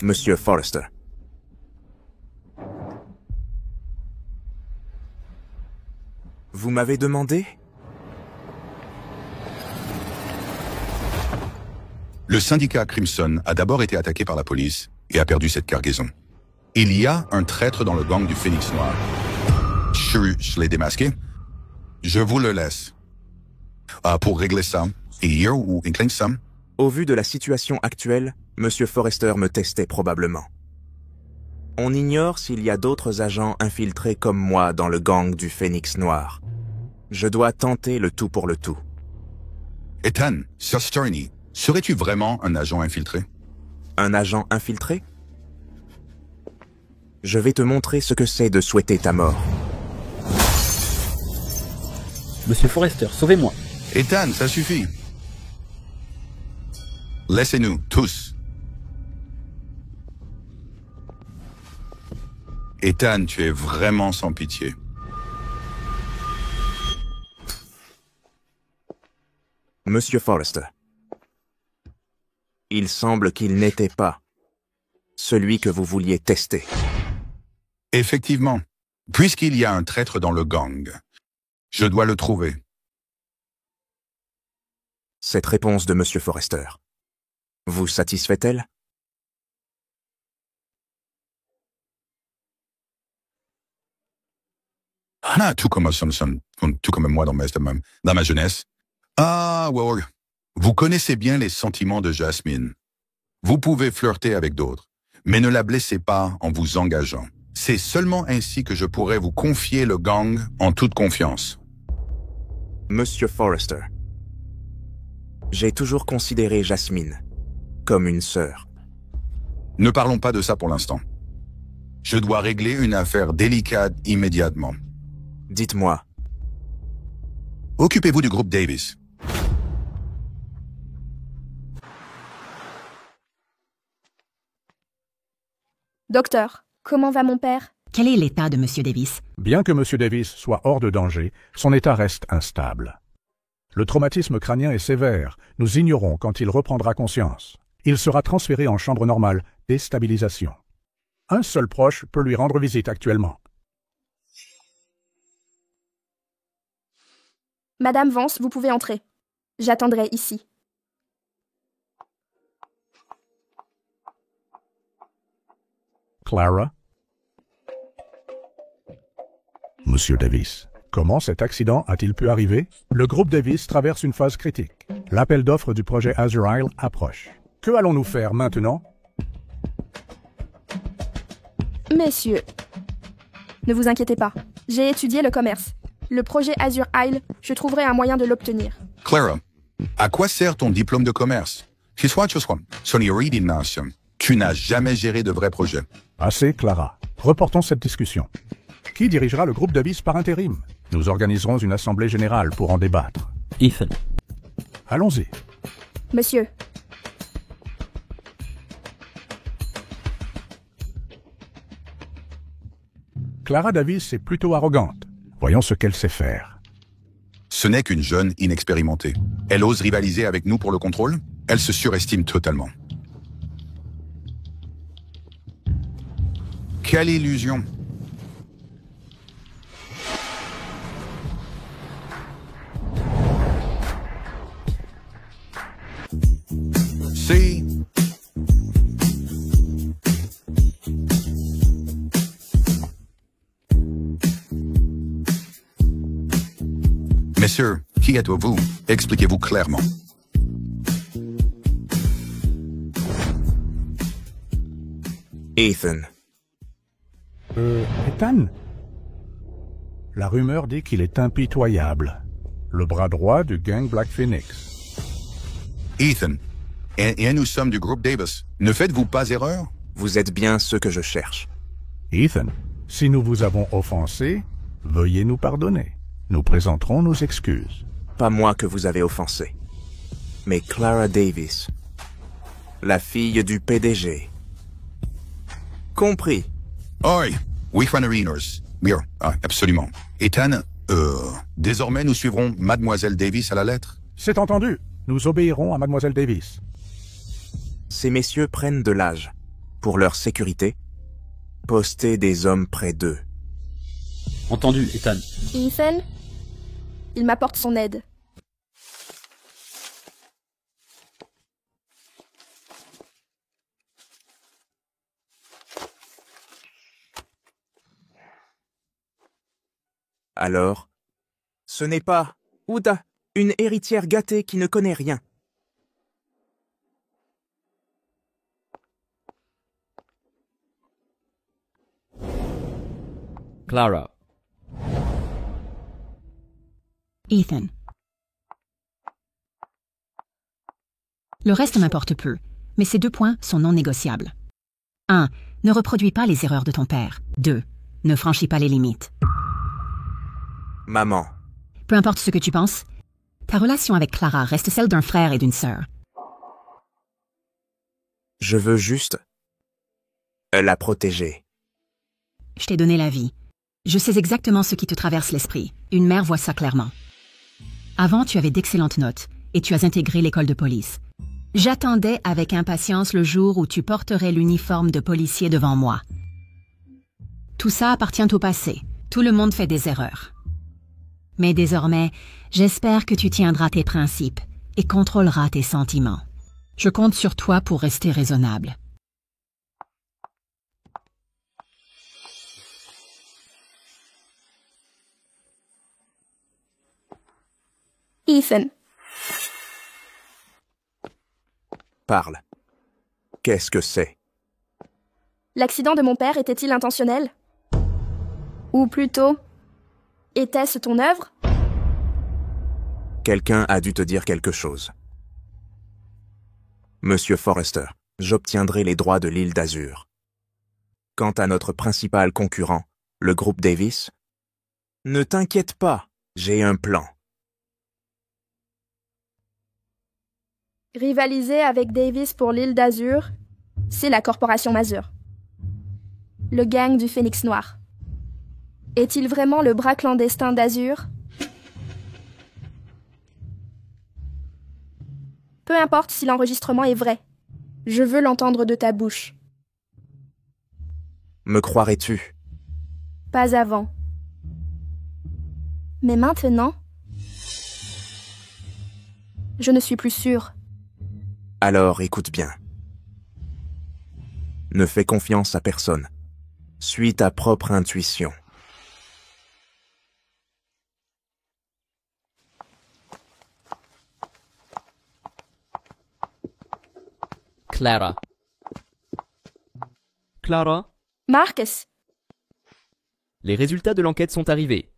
Speaker 5: Monsieur Forrester. Vous m'avez demandé?
Speaker 7: Le syndicat Crimson a d'abord été attaqué par la police et a perdu cette cargaison. Il y a un traître dans le gang du Phénix Noir. Je l'ai démasqué. Je vous le laisse. Pour régler ça, here ou Inkling Sam?
Speaker 5: Au vu de la situation actuelle, Monsieur Forrester me testait probablement. On ignore s'il y a d'autres agents infiltrés comme moi dans le gang du Phénix Noir. Je dois tenter le tout pour le tout.
Speaker 7: Ethan, Sir Sterney, serais-tu vraiment un agent infiltré?
Speaker 5: Un agent infiltré? Je vais te montrer ce que c'est de souhaiter ta mort.
Speaker 1: Monsieur Forrester, sauvez-moi.
Speaker 7: Ethan, ça suffit. Laissez-nous, tous. Ethan, tu es vraiment sans pitié.
Speaker 5: Monsieur Forrester. Il semble qu'il n'était pas celui que vous vouliez tester.
Speaker 7: Effectivement, puisqu'il y a un traître dans le gang, je dois le trouver.
Speaker 5: Cette réponse de Monsieur Forrester vous satisfait-elle?
Speaker 7: Tout comme moi dans ma jeunesse. Well, vous connaissez bien les sentiments de Jasmine. Vous pouvez flirter avec d'autres, mais ne la blessez pas en vous engageant. C'est seulement ainsi que je pourrai vous confier le gang en toute confiance.
Speaker 5: Monsieur Forrester, j'ai toujours considéré Jasmine comme une sœur.
Speaker 7: Ne parlons pas de ça pour l'instant. Je dois régler une affaire délicate immédiatement.
Speaker 5: Dites-moi.
Speaker 7: Occupez-vous du groupe Davis.
Speaker 4: Docteur, comment va mon père?
Speaker 6: Quel est l'état de Monsieur Davis?
Speaker 9: Bien que Monsieur Davis soit hors de danger, son état reste instable. Le traumatisme crânien est sévère. Nous ignorons quand il reprendra conscience. Il sera transféré en chambre normale, déstabilisation. Un seul proche peut lui rendre visite actuellement.
Speaker 4: Madame Vance, vous pouvez entrer. J'attendrai ici.
Speaker 9: Clara? Monsieur Davis, comment cet accident a-t-il pu arriver? Le groupe Davis traverse une phase critique. L'appel d'offres du projet Azure Isle approche. Que allons-nous faire maintenant?
Speaker 4: Messieurs, ne vous inquiétez pas. J'ai étudié le commerce. Le projet Azure Isle, je trouverai un moyen de l'obtenir.
Speaker 7: Clara, à quoi sert ton diplôme de commerce? Tu n'as jamais géré de vrais projets.
Speaker 9: Assez, Clara. Reportons cette discussion. Qui dirigera le groupe Davis par intérim? Nous organiserons une assemblée générale pour en débattre.
Speaker 1: Ethan.
Speaker 9: Allons-y.
Speaker 4: Monsieur.
Speaker 9: Clara Davis est plutôt arrogante. Voyons ce qu'elle sait faire.
Speaker 7: Ce n'est qu'une jeune inexpérimentée. Elle ose rivaliser avec nous pour le contrôle? Elle se surestime totalement. Quelle illusion! C'est... Messieurs, qui êtes-vous? Expliquez-vous clairement.
Speaker 5: Ethan.
Speaker 9: Ethan? La rumeur dit qu'il est impitoyable. Le bras droit du gang Black Phoenix.
Speaker 7: Ethan, et nous sommes du groupe Davis. Ne faites-vous pas erreur?
Speaker 5: Vous êtes bien ce que je cherche.
Speaker 9: Ethan, si nous vous avons offensé, veuillez nous pardonner. Nous présenterons nos excuses.
Speaker 5: Pas moi que vous avez offensé, mais Clara Davis, la fille du PDG. Compris.
Speaker 7: Oi, we Fanariners. Oui, absolument. Ethan, désormais nous suivrons Mademoiselle Davis à la lettre.
Speaker 9: C'est entendu. Nous obéirons à Mademoiselle Davis.
Speaker 5: Ces messieurs prennent de l'âge. Pour leur sécurité, postez des hommes près d'eux.
Speaker 1: Entendu, Ethan.
Speaker 4: Ethan, il m'apporte son aide.
Speaker 5: Alors, ce n'est pas, Ouda, une héritière gâtée qui ne connaît rien.
Speaker 3: Clara.
Speaker 6: Ethan. Le reste m'importe peu, mais ces 2 points sont non négociables. 1. Ne reproduis pas les erreurs de ton père. 2. Ne franchis pas les limites.
Speaker 5: Maman,
Speaker 6: Peu importe ce que tu penses, ta relation avec Clara reste celle d'un frère et d'une sœur.
Speaker 5: je veux juste la protéger.
Speaker 6: Je t'ai donné la vie. Je sais exactement ce qui te traverse l'esprit. Une mère voit ça clairement. Avant, tu avais d'excellentes notes et tu as intégré l'école de police. J'attendais avec impatience le jour où tu porterais l'uniforme de policier devant moi. Tout ça appartient au passé. Tout le monde fait des erreurs. Mais désormais, j'espère que tu tiendras tes principes et contrôleras tes sentiments. Je compte sur toi pour rester raisonnable.
Speaker 4: Ethan,
Speaker 5: Parle. Qu'est-ce que c'est?
Speaker 4: l'accident de mon père était-il intentionnel? Ou plutôt, était-ce ton œuvre?
Speaker 5: Quelqu'un a dû te dire quelque chose. Monsieur Forrester, j'obtiendrai les droits de l'île d'Azur. Quant à notre principal concurrent, le groupe Davis, ne t'inquiète pas, j'ai un plan.
Speaker 4: Rivaliser avec Davis pour l'île d'Azur, c'est la corporation Mazur. Le gang du Phénix Noir. Est-il vraiment le bras clandestin d'Azur? Peu importe si l'enregistrement est vrai. Je veux l'entendre de ta bouche.
Speaker 5: Me croirais-tu?
Speaker 4: Pas avant. Mais maintenant, je ne suis plus sûre.
Speaker 5: Alors écoute bien. Ne fais confiance à personne. Suis ta propre intuition.
Speaker 3: Clara. Clara,
Speaker 4: Marcus,
Speaker 3: les résultats de l'enquête sont arrivés.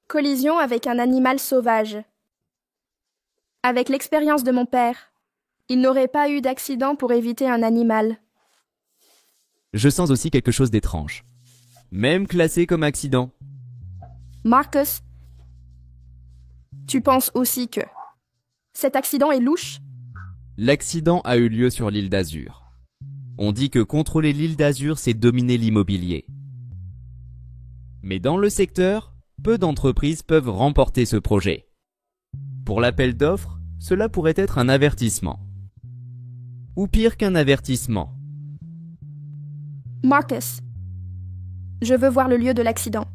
Speaker 4: collision avec un animal sauvage. Avec l'expérience de mon père, il n'aurait pas eu d'accident pour éviter un animal.
Speaker 3: Je sens aussi quelque chose d'étrange. Même classé comme accident.
Speaker 4: Marcus, tu penses aussi que cet accident est louche?
Speaker 3: L'accident a eu lieu sur l'île d'Azur. On dit que contrôler l'île d'Azur, c'est dominer l'immobilier. Mais dans le secteur, peu d'entreprises peuvent remporter ce projet. Pour l'appel d'offres, cela pourrait être un avertissement. Ou pire qu'un avertissement.
Speaker 4: Marcus, je veux voir le lieu de l'accident.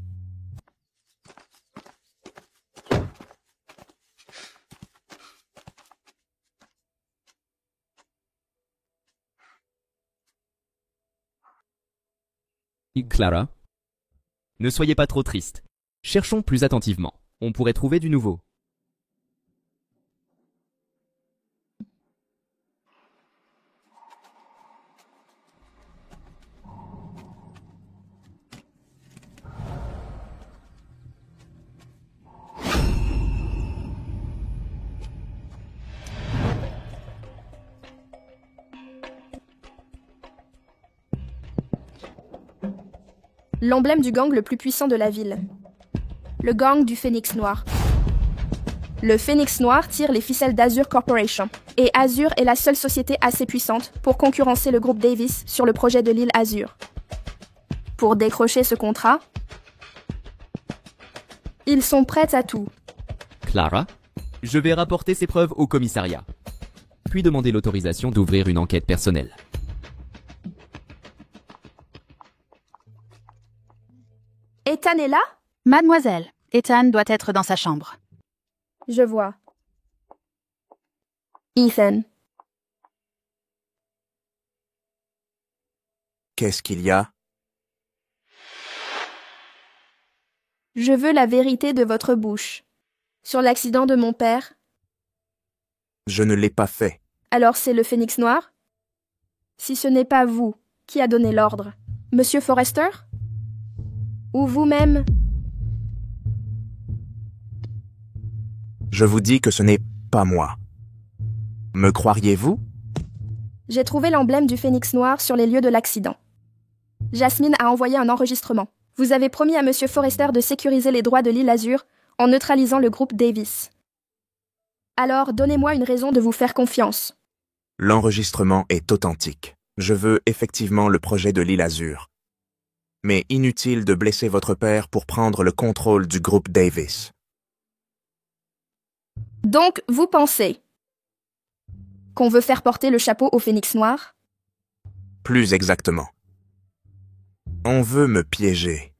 Speaker 3: Clara, ne soyez pas trop triste. Cherchons plus attentivement. On pourrait trouver du nouveau.
Speaker 4: L'emblème du gang le plus puissant de la ville. Le gang du Phénix Noir. Le Phénix Noir tire les ficelles d'Azur Corporation. Et Azur est la seule société assez puissante pour concurrencer le groupe Davis sur le projet de l'île Azur. Pour décrocher ce contrat, ils sont prêts à tout.
Speaker 3: Clara, Je vais rapporter ces preuves au commissariat, puis demander l'autorisation d'ouvrir une enquête personnelle.
Speaker 4: Ethan est là?
Speaker 2: Mademoiselle, Ethan doit être dans sa chambre.
Speaker 4: Je vois. Ethan.
Speaker 5: Qu'est-ce qu'il y a?
Speaker 4: Je veux la vérité de votre bouche. Sur l'accident de mon père.
Speaker 5: Je ne l'ai pas fait.
Speaker 4: Alors c'est le Phénix Noir? Si ce n'est pas vous, qui a donné l'ordre? Monsieur Forrester? Ou vous-même?
Speaker 5: Je vous dis que ce n'est pas moi. Me croiriez-vous?
Speaker 4: J'ai trouvé l'emblème du Phénix Noir sur les lieux de l'accident. Jasmine a envoyé un enregistrement. Vous avez promis à Monsieur Forrester de sécuriser les droits de l'île Azur en neutralisant le groupe Davis. Alors, donnez-moi une raison de vous faire confiance.
Speaker 5: L'enregistrement est authentique. Je veux effectivement le projet de l'île Azur. Mais inutile de blesser votre père pour prendre le contrôle du groupe Davis.
Speaker 4: Donc, vous pensez qu'on veut faire porter le chapeau au Phénix Noir?
Speaker 5: Plus exactement. On veut me piéger.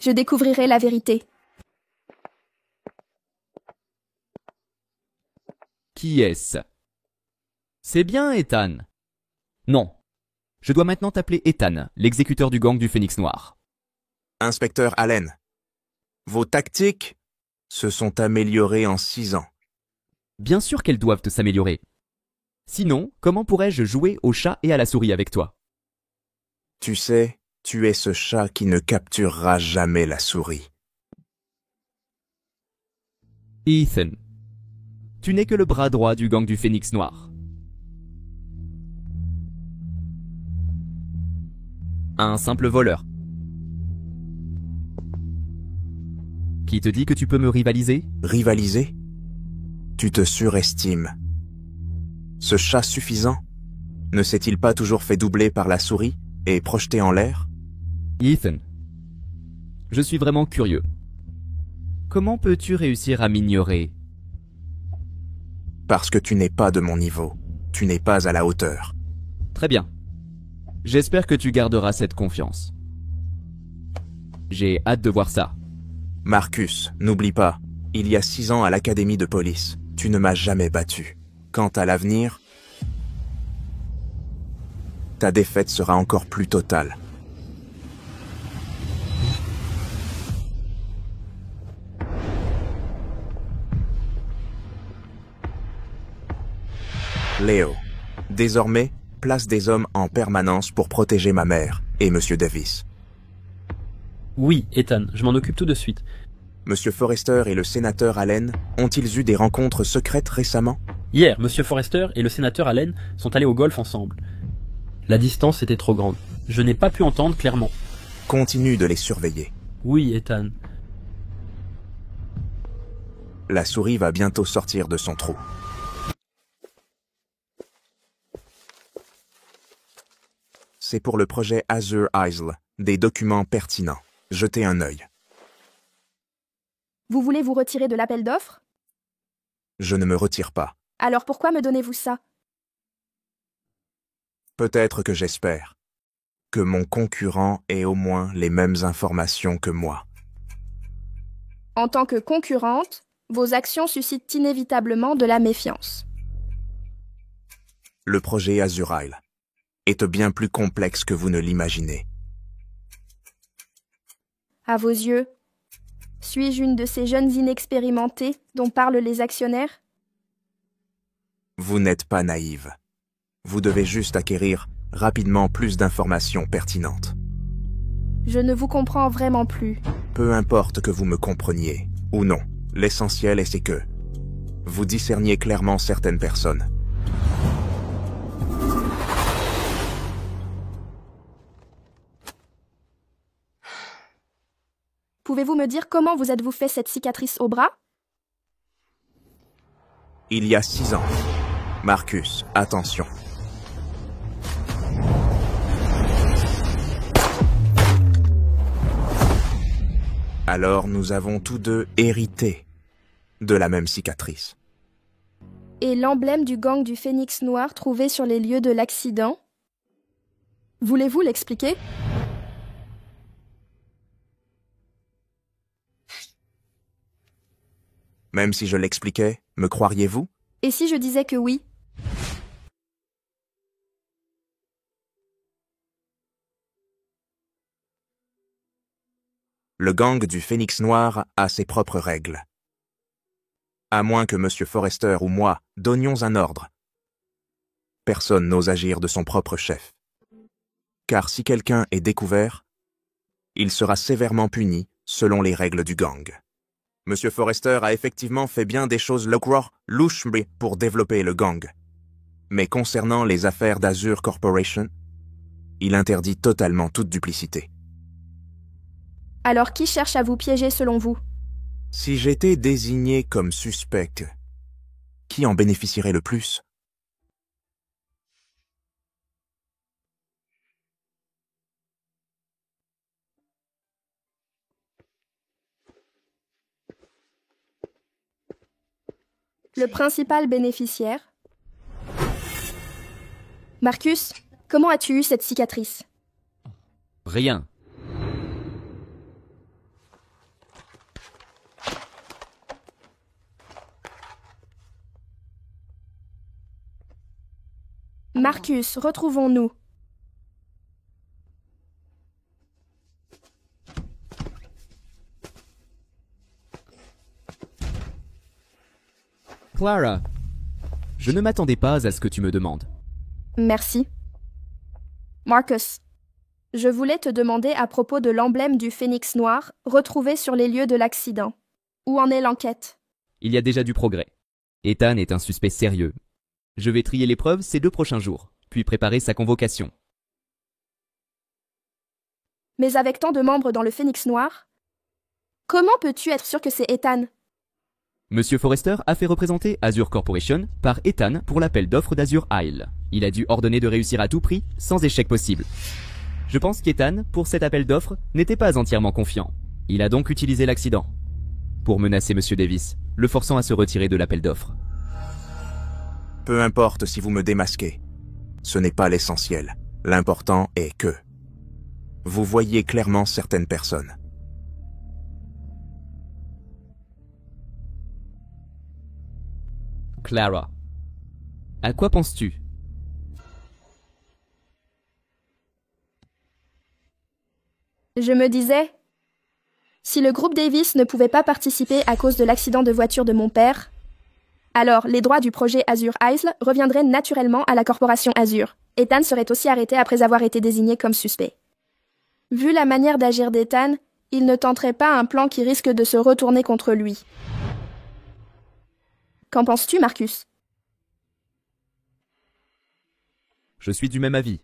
Speaker 4: Je découvrirai la vérité.
Speaker 3: Qui est-ce? C'est bien Ethan. Non. Je dois maintenant t'appeler Ethan, l'exécuteur du gang du Phénix Noir.
Speaker 5: Inspecteur Allen, vos tactiques se sont améliorées en 6 ans.
Speaker 3: Bien sûr qu'elles doivent s'améliorer. Sinon, comment pourrais-je jouer au chat et à la souris avec toi?
Speaker 5: Tu sais, tu es ce chat qui ne capturera jamais la souris.
Speaker 3: Ethan, tu n'es que le bras droit du gang du Phénix Noir. Un simple voleur. Qui te dit que tu peux me rivaliser?
Speaker 5: Rivaliser? Tu te surestimes. Ce chat suffisant ne s'est-il pas toujours fait doubler par la souris et projeté en l'air?
Speaker 3: Ethan, je suis vraiment curieux. Comment peux-tu réussir à m'ignorer?
Speaker 5: Parce que tu n'es pas de mon niveau. Tu n'es pas à la hauteur.
Speaker 3: Très bien. J'espère que tu garderas cette confiance. J'ai hâte de voir ça.
Speaker 5: Marcus, n'oublie pas, il y a 6 ans à l'académie de police, tu ne m'as jamais battu. Quant à l'avenir, ta défaite sera encore plus totale. Léo, désormais, place des hommes en permanence pour protéger ma mère et Monsieur Davis.
Speaker 1: Oui, Ethan, je m'en occupe tout de suite.
Speaker 5: Monsieur Forrester et le sénateur Allen ont-ils eu des rencontres secrètes récemment?
Speaker 1: Hier, Monsieur Forrester et le sénateur Allen sont allés au golf ensemble. La distance était trop grande. Je n'ai pas pu entendre clairement.
Speaker 5: Continue de les surveiller.
Speaker 1: Oui, Ethan.
Speaker 5: La souris va bientôt sortir de son trou. C'est pour le projet Azure Isle, des documents pertinents. Jetez un œil.
Speaker 4: Vous voulez vous retirer de l'appel d'offres?
Speaker 5: Je ne me retire pas.
Speaker 4: Alors pourquoi me donnez-vous ça?
Speaker 5: Peut-être que j'espère que mon concurrent ait au moins les mêmes informations que moi.
Speaker 4: En tant que concurrente, vos actions suscitent inévitablement de la méfiance.
Speaker 5: Le projet Azure Isle est bien plus complexe que vous ne l'imaginez.
Speaker 4: À vos yeux, suis-je une de ces jeunes inexpérimentés dont parlent les actionnaires?
Speaker 5: Vous n'êtes pas naïve. Vous devez juste acquérir rapidement plus d'informations pertinentes.
Speaker 4: Je ne vous comprends vraiment plus.
Speaker 5: Peu importe que vous me compreniez ou non, l'essentiel c'est que vous discerniez clairement certaines personnes.
Speaker 4: Pouvez-vous me dire comment vous êtes-vous fait cette cicatrice au bras?
Speaker 5: Il y a 6 ans. Marcus, attention. Alors nous avons tous deux hérité de la même cicatrice.
Speaker 4: Et l'emblème du gang du Phénix Noir trouvé sur les lieux de l'accident? Voulez-vous l'expliquer?
Speaker 5: Même si je l'expliquais, me croiriez-vous?
Speaker 4: Et si je disais que oui?
Speaker 5: Le gang du Phénix Noir a ses propres règles. À moins que M. Forrester ou moi donnions un ordre. Personne n'ose agir de son propre chef. Car si quelqu'un est découvert, il sera sévèrement puni selon les règles du gang. M. Forrester a effectivement fait bien des choses louches pour développer le gang. Mais concernant les affaires d'Azure Corporation, il interdit totalement toute duplicité.
Speaker 4: Alors qui cherche à vous piéger selon vous?
Speaker 5: Si j'étais désigné comme suspect, qui en bénéficierait le plus?
Speaker 4: Le principal bénéficiaire? Marcus, comment as-tu eu cette cicatrice?
Speaker 3: Rien.
Speaker 4: Marcus, retrouvons-nous.
Speaker 3: Clara, je ne m'attendais pas à ce que tu me demandes.
Speaker 4: Merci. Marcus, je voulais te demander à propos de l'emblème du Phénix Noir retrouvé sur les lieux de l'accident. Où en est l'enquête?
Speaker 3: Il y a déjà du progrès. Ethan est un suspect sérieux. Je vais trier les preuves ces 2 prochains jours, puis préparer sa convocation.
Speaker 4: Mais avec tant de membres dans le Phénix Noir, comment peux-tu être sûr que c'est Ethan?
Speaker 3: Monsieur Forrester a fait représenter Azure Corporation par Ethan pour l'appel d'offres d'Azure Isle. Il a dû ordonner de réussir à tout prix, sans échec possible. Je pense qu'Ethan, pour cet appel d'offres, n'était pas entièrement confiant. Il a donc utilisé l'accident pour menacer Monsieur Davis, le forçant à se retirer de l'appel d'offres.
Speaker 5: Peu importe si vous me démasquez. Ce n'est pas l'essentiel. L'important est que vous voyez clairement certaines personnes.
Speaker 3: Clara, à quoi penses-tu?
Speaker 4: Je me disais, si le groupe Davis ne pouvait pas participer à cause de l'accident de voiture de mon père, alors les droits du projet Azure Isle reviendraient naturellement à la corporation Azure. Ethan serait aussi arrêté après avoir été désigné comme suspect. Vu la manière d'agir d'Ethan, il ne tenterait pas un plan qui risque de se retourner contre lui. Qu'en penses-tu, Marcus?
Speaker 3: Je suis du même avis.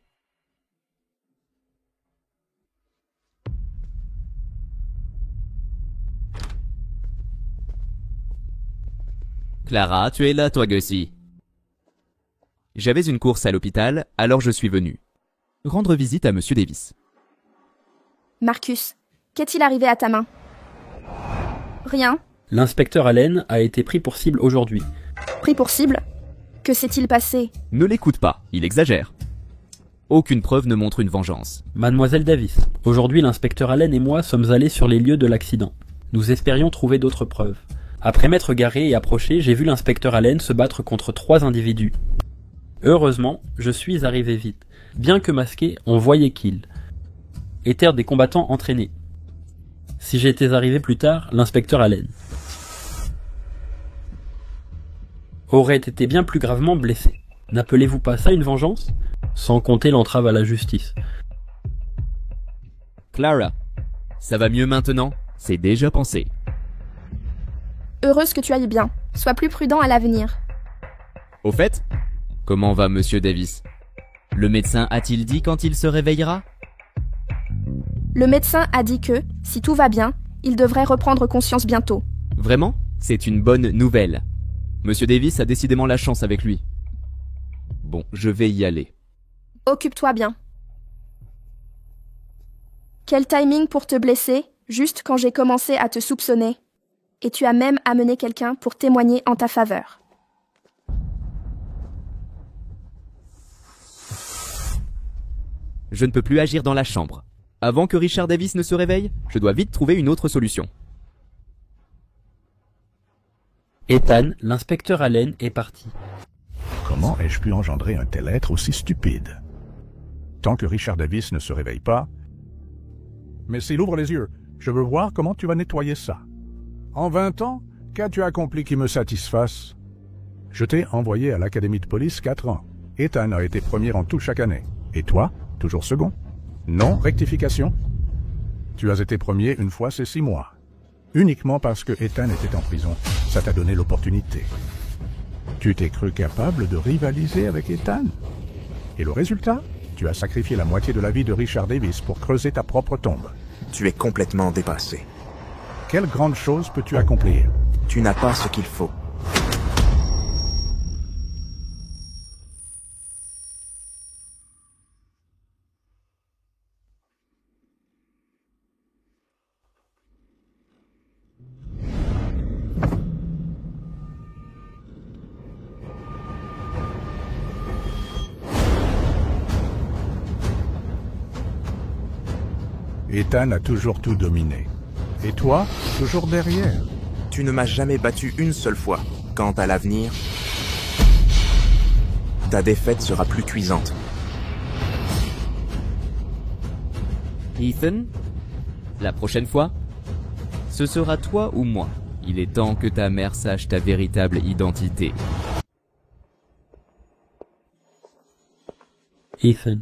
Speaker 3: Clara, tu es là, toi, Gussie. J'avais une course à l'hôpital, alors je suis venu rendre visite à Monsieur Davis.
Speaker 4: Marcus, qu'est-il arrivé à ta main? Rien.
Speaker 1: L'inspecteur Allen a été pris pour cible aujourd'hui.
Speaker 4: Pris pour cible? Que s'est-il passé?
Speaker 3: Ne l'écoute pas, il exagère. Aucune preuve ne montre une vengeance.
Speaker 1: Mademoiselle Davis, aujourd'hui l'inspecteur Allen et moi sommes allés sur les lieux de l'accident. Nous espérions trouver d'autres preuves. Après m'être garé et approché, j'ai vu l'inspecteur Allen se battre contre 3 individus. Heureusement, je suis arrivé vite. Bien que masqués, on voyait qu'ils étaient des combattants entraînés. Si j'étais arrivé plus tard, l'inspecteur Allen aurait été bien plus gravement blessé. N'appelez-vous pas ça une vengeance? Sans compter l'entrave à la justice.
Speaker 3: Clara, ça va mieux maintenant? C'est déjà pensé.
Speaker 4: Heureuse que tu ailles bien. Sois plus prudent à l'avenir.
Speaker 3: Au fait, comment va Monsieur Davis? Le médecin a-t-il dit quand il se réveillera?
Speaker 4: Le médecin a dit que, si tout va bien, il devrait reprendre conscience bientôt.
Speaker 3: Vraiment? C'est une bonne nouvelle. Monsieur Davis a décidément la chance avec lui. Bon, je vais y aller.
Speaker 4: Occupe-toi bien. Quel timing pour te blesser, juste quand j'ai commencé à te soupçonner, et tu as même amené quelqu'un pour témoigner en ta faveur.
Speaker 3: Je ne peux plus agir dans la chambre. Avant que Richard Davis ne se réveille, je dois vite trouver une autre solution.
Speaker 1: Ethan, l'inspecteur Allen, est parti.
Speaker 9: Comment ai-je pu engendrer un tel être aussi stupide? Tant que Richard Davis ne se réveille pas... Mais s'il ouvre les yeux, je veux voir comment tu vas nettoyer ça. En 20 ans, qu'as-tu accompli qui me satisfasse? Je t'ai envoyé à l'académie de police 4 ans. Ethan a été premier en tout chaque année. Et toi, toujours second? Non, rectification. Tu as été premier une fois ces 6 mois. Uniquement parce que Ethan était en prison. Ça t'a donné l'opportunité. Tu t'es cru capable de rivaliser avec Ethan. Et le résultat? Tu as sacrifié la moitié de la vie de Richard Davis pour creuser ta propre tombe.
Speaker 5: Tu es complètement dépassé.
Speaker 9: Quelle grande chose peux-tu accomplir?
Speaker 5: Tu n'as pas ce qu'il faut.
Speaker 9: Ethan a toujours tout dominé. Et toi, toujours derrière.
Speaker 5: Tu ne m'as jamais battu une seule fois. Quant à l'avenir, ta défaite sera plus cuisante.
Speaker 3: Ethan, la prochaine fois, ce sera toi ou moi. Il est temps que ta mère sache ta véritable identité.
Speaker 1: Ethan.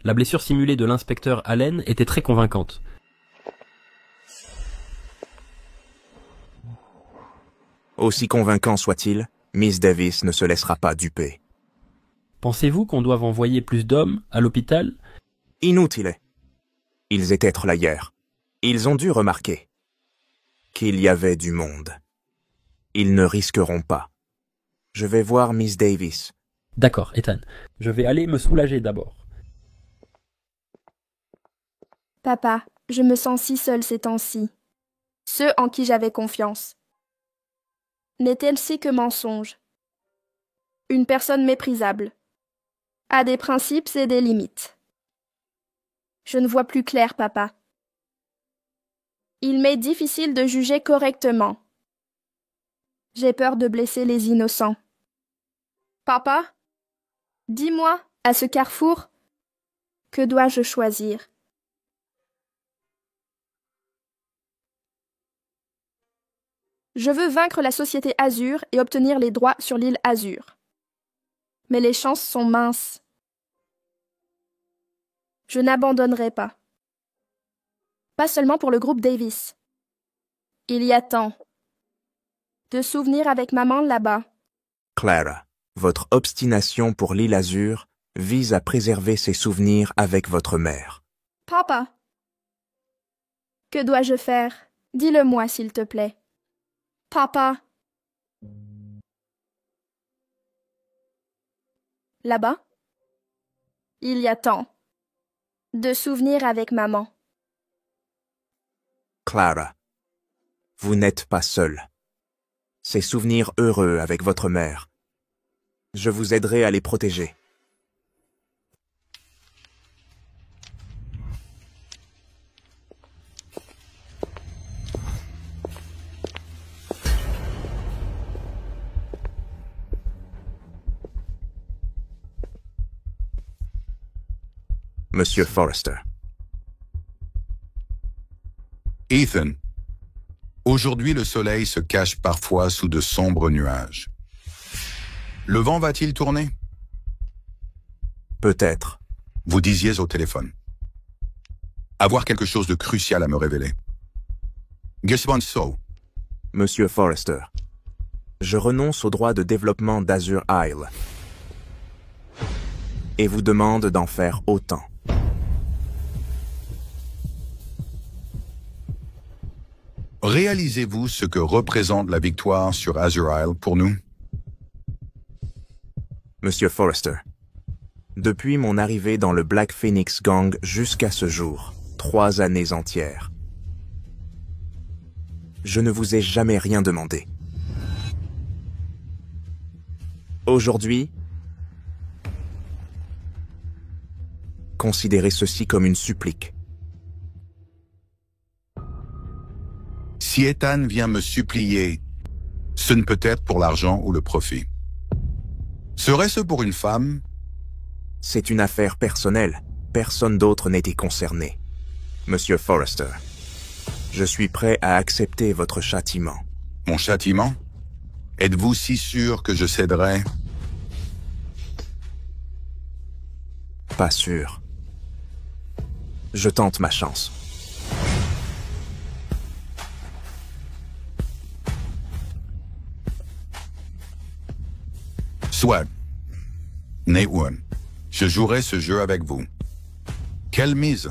Speaker 1: La blessure simulée de l'inspecteur Allen était très convaincante.
Speaker 5: Aussi convaincant soit-il, Miss Davis ne se laissera pas duper.
Speaker 1: Pensez-vous qu'on doive envoyer plus d'hommes à l'hôpital?
Speaker 5: Inutile. Ils étaient là hier. Ils ont dû remarquer qu'il y avait du monde. Ils ne risqueront pas. Je vais voir Miss Davis.
Speaker 1: D'accord, Ethan. Je vais aller me soulager d'abord.
Speaker 4: Papa, je me sens si seule ces temps-ci. Ceux en qui j'avais confiance. N'est-elle que mensonge? Une personne méprisable. A des principes et des limites. Je ne vois plus clair, papa. Il m'est difficile de juger correctement. J'ai peur de blesser les innocents. Papa, dis-moi, à ce carrefour, que dois-je choisir? Je veux vaincre la société Azur et obtenir les droits sur l'île Azur. Mais les chances sont minces. Je n'abandonnerai pas. Pas seulement pour le groupe Davis. Il y a tant de souvenirs avec maman là-bas.
Speaker 5: Clara, votre obstination pour l'île Azur vise à préserver ses souvenirs avec votre mère.
Speaker 4: Papa, que dois-je faire? Dis-le-moi, s'il te plaît. Papa. Là-bas, il y a tant de souvenirs avec maman.
Speaker 5: Clara, vous n'êtes pas seule. Ces souvenirs heureux avec votre mère. Je vous aiderai à les protéger. Monsieur Forrester.
Speaker 7: Ethan, aujourd'hui le soleil se cache parfois sous de sombres nuages. Le vent va-t-il tourner?
Speaker 5: Peut-être.
Speaker 7: Vous disiez au téléphone. Avoir quelque chose de crucial à me révéler. Gisborne So.
Speaker 5: Monsieur Forrester, je renonce au droit de développement d'Azur Isle et vous demande d'en faire autant.
Speaker 7: Réalisez-vous ce que représente la victoire sur Azur Isle pour nous?
Speaker 5: Monsieur Forrester, depuis mon arrivée dans le Black Phoenix Gang jusqu'à ce jour, 3 années entières. Je ne vous ai jamais rien demandé. Aujourd'hui, considérez ceci comme une supplique.
Speaker 7: Si Ethan vient me supplier, ce ne peut être pour l'argent ou le profit. Serait-ce pour une femme?
Speaker 5: C'est une affaire personnelle. Personne d'autre n'était concerné. Monsieur Forrester, je suis prêt à accepter votre châtiment.
Speaker 7: Mon châtiment? Êtes-vous si sûr que je céderai?
Speaker 5: Pas sûr. Je tente ma chance.
Speaker 7: Soit. Nate One, je jouerai ce jeu avec vous. Quelle mise?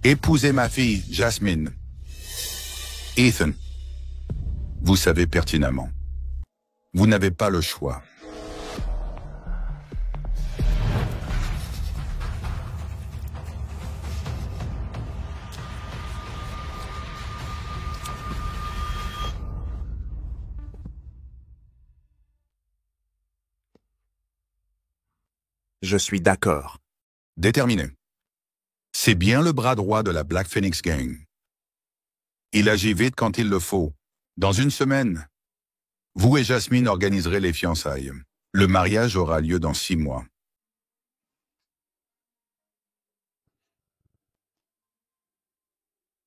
Speaker 7: Épousez ma fille, Jasmine. Ethan, vous savez pertinemment. Vous n'avez pas le choix.
Speaker 5: Je suis d'accord.
Speaker 7: Déterminé. C'est bien le bras droit de la Black Phoenix Gang. Il agit vite quand il le faut. Dans une semaine, vous et Jasmine organiserez les fiançailles. Le mariage aura lieu dans 6 mois.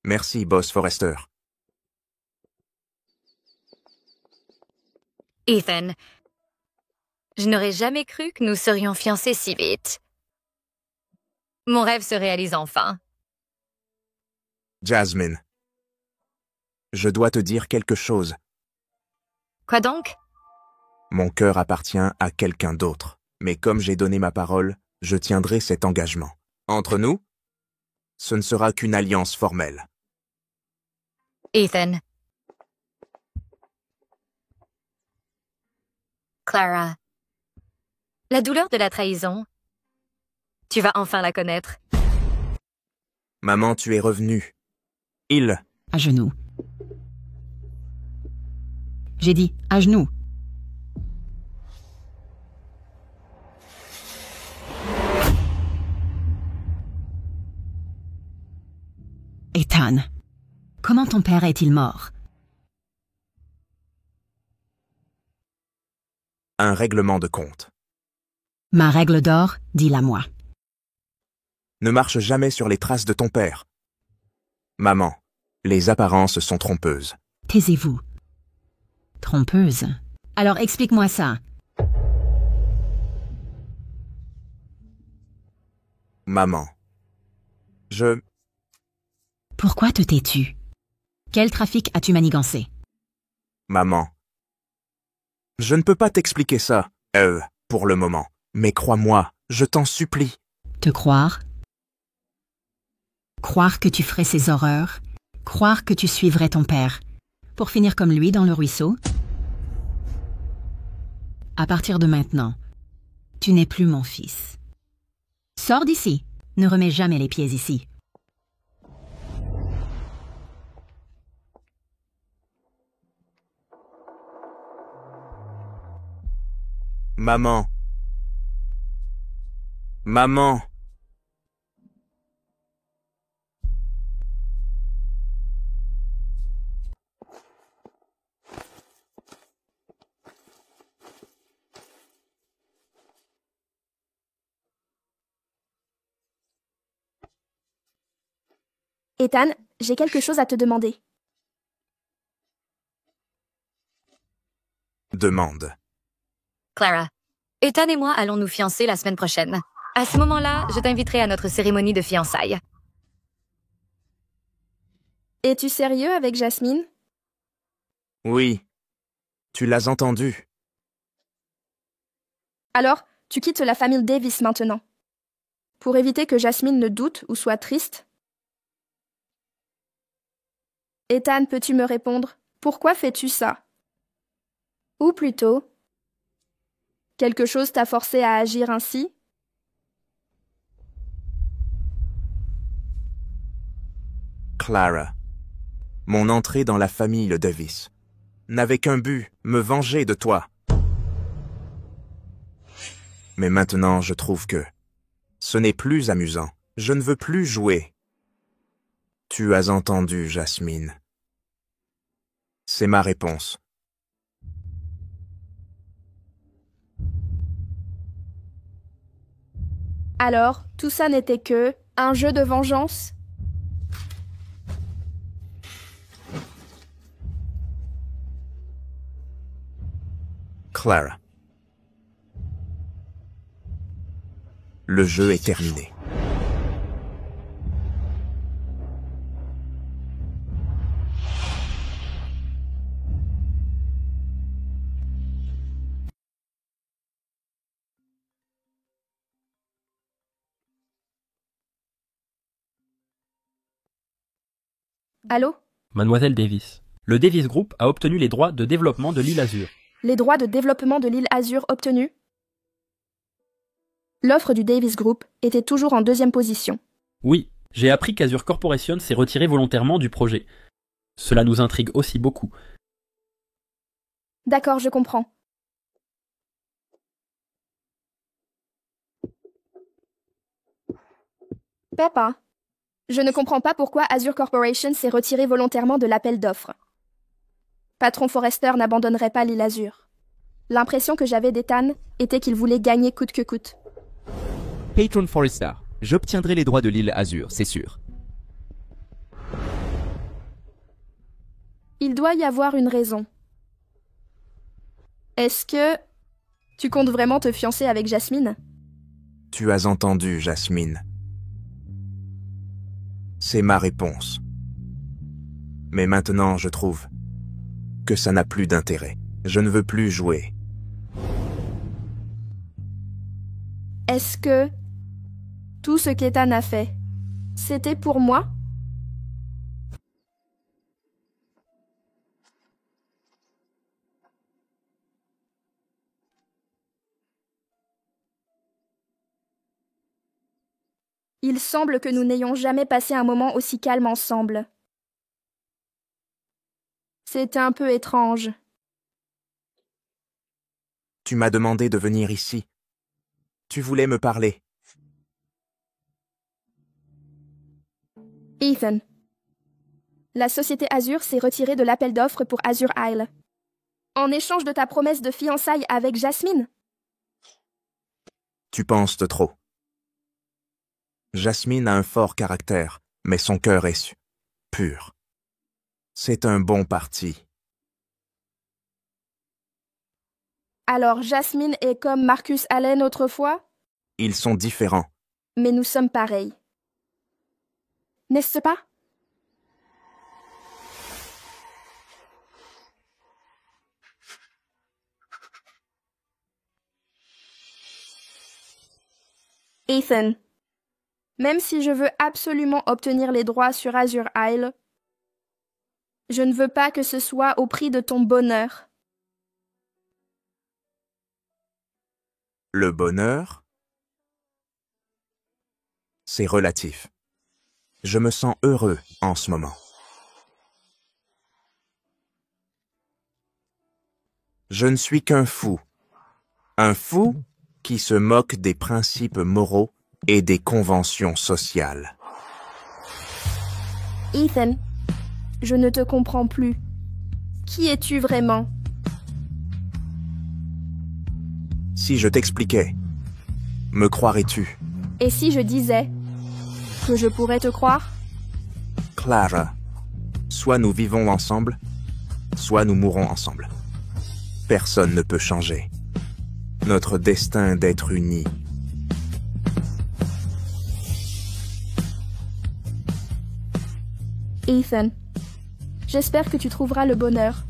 Speaker 5: Merci, Boss Forrester.
Speaker 8: Ethan, je n'aurais jamais cru que nous serions fiancés si vite. Mon rêve se réalise enfin.
Speaker 5: Jasmine, je dois te dire quelque chose.
Speaker 8: Quoi donc?
Speaker 5: Mon cœur appartient à quelqu'un d'autre. Mais comme j'ai donné ma parole, je tiendrai cet engagement. Entre nous, ce ne sera qu'une alliance formelle.
Speaker 8: Ethan. Clara. La douleur de la trahison, tu vas enfin la connaître.
Speaker 5: Maman, tu es revenue. Il.
Speaker 6: À genoux. J'ai dit à genoux. Ethan, comment ton père est-il mort?
Speaker 5: Un règlement de compte.
Speaker 6: Ma règle d'or, dis-la-moi.
Speaker 5: Ne marche jamais sur les traces de ton père. Maman, les apparences sont trompeuses.
Speaker 6: Taisez-vous. Trompeuse. Alors explique-moi ça.
Speaker 5: Maman.
Speaker 6: Pourquoi te tais-tu? Quel trafic as-tu manigancé?
Speaker 5: Maman. Je ne peux pas t'expliquer ça, pour le moment. Mais crois-moi, je t'en supplie.
Speaker 6: Te croire? Croire que tu ferais ces horreurs? Croire que tu suivrais ton père? Pour finir comme lui dans le ruisseau? À partir de maintenant, tu n'es plus mon fils. Sors d'ici. Ne remets jamais les pieds ici.
Speaker 5: Maman. Maman.
Speaker 4: Ethan, j'ai quelque chose à te demander.
Speaker 5: Demande.
Speaker 8: Clara, Ethan et moi allons nous fiancer la semaine prochaine. À ce moment-là, je t'inviterai à notre cérémonie de fiançailles.
Speaker 4: Es-tu sérieux avec Jasmine?
Speaker 5: Oui. Tu l'as entendu.
Speaker 4: Alors, tu quittes la famille Davis maintenant. Pour éviter que Jasmine ne doute ou soit triste. Ethan, peux-tu me répondre? Pourquoi fais-tu ça? Ou plutôt, quelque chose t'a forcé à agir ainsi?
Speaker 5: Clara, mon entrée dans la famille le Davis n'avait qu'un but, me venger de toi. Mais maintenant, je trouve que ce n'est plus amusant. Je ne veux plus jouer. Tu as entendu, Jasmine. C'est ma réponse.
Speaker 4: Alors, tout ça n'était que un jeu de vengeance?
Speaker 5: Clara. Le jeu est terminé.
Speaker 4: Allô?
Speaker 1: Mademoiselle Davis. Le Davis Group a obtenu les droits de développement de l'île Azur.
Speaker 4: Les droits de développement de l'île Azur obtenus? L'offre du Davis Group était toujours en deuxième position.
Speaker 1: Oui, j'ai appris qu'Azur Corporation s'est retiré volontairement du projet. Cela nous intrigue aussi beaucoup.
Speaker 4: D'accord, je comprends. Peppa, je ne comprends pas pourquoi Azur Corporation s'est retiré volontairement de l'appel d'offres. Patron Forrester n'abandonnerait pas l'île Azur. L'impression que j'avais d'Ethan était qu'il voulait gagner coûte que coûte.
Speaker 3: Patron Forrester, j'obtiendrai les droits de l'île Azur, c'est sûr.
Speaker 4: Il doit y avoir une raison. Est-ce que tu comptes vraiment te fiancer avec Jasmine?
Speaker 5: Tu as entendu, Jasmine. C'est ma réponse. Mais maintenant, je trouve que ça n'a plus d'intérêt. Je ne veux plus jouer.
Speaker 4: Est-ce que tout ce qu'Ethan a fait, c'était pour moi? Il semble que nous n'ayons jamais passé un moment aussi calme ensemble. C'est un peu étrange.
Speaker 5: Tu m'as demandé de venir ici. Tu voulais me parler.
Speaker 4: Ethan, la société Azur s'est retirée de l'appel d'offres pour Azur Isle. En échange de ta promesse de fiançailles avec Jasmine?
Speaker 5: Tu penses de trop. Jasmine a un fort caractère, mais son cœur est pur. C'est un bon parti.
Speaker 4: Alors Jasmine est comme Marcus Allen autrefois?
Speaker 5: Ils sont différents.
Speaker 4: Mais nous sommes pareils. N'est-ce pas? Ethan, même si je veux absolument obtenir les droits sur Azur Isle, je ne veux pas que ce soit au prix de ton bonheur.
Speaker 5: Le bonheur, c'est relatif. Je me sens heureux en ce moment. Je ne suis qu'un fou. Un fou qui se moque des principes moraux et des conventions sociales.
Speaker 4: Ethan, je ne te comprends plus. Qui es-tu vraiment?
Speaker 5: Si je t'expliquais, me croirais-tu?
Speaker 4: Et si je disais que je pourrais te croire?
Speaker 5: Clara, soit nous vivons ensemble, soit nous mourrons ensemble. Personne ne peut changer notre destin d'être unis.
Speaker 4: Ethan, j'espère que tu trouveras le bonheur.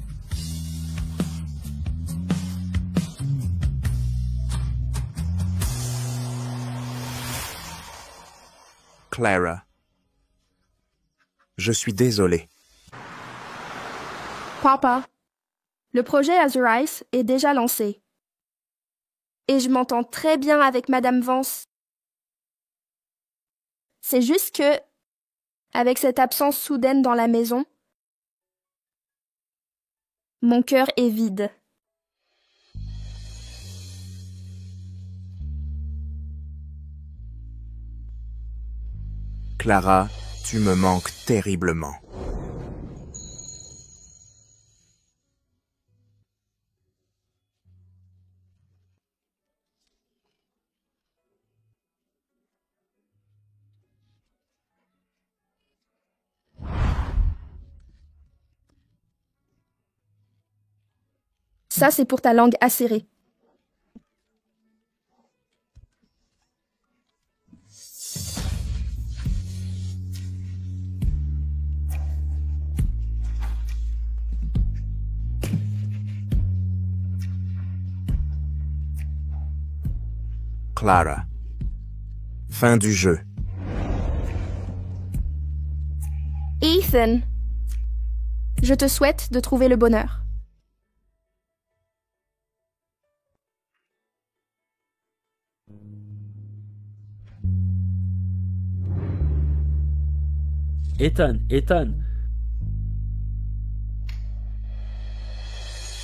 Speaker 5: Clara, je suis désolé.
Speaker 4: Papa, le projet Azur Ice est déjà lancé. Et je m'entends très bien avec Madame Vance. C'est juste que Avec cette absence soudaine dans la maison, mon cœur est vide.
Speaker 5: Clara, tu me manques terriblement.
Speaker 4: Ça, c'est pour ta langue acérée.
Speaker 5: Clara. Fin du jeu.
Speaker 4: Ethan, je te souhaite de trouver le bonheur.
Speaker 1: Ethan,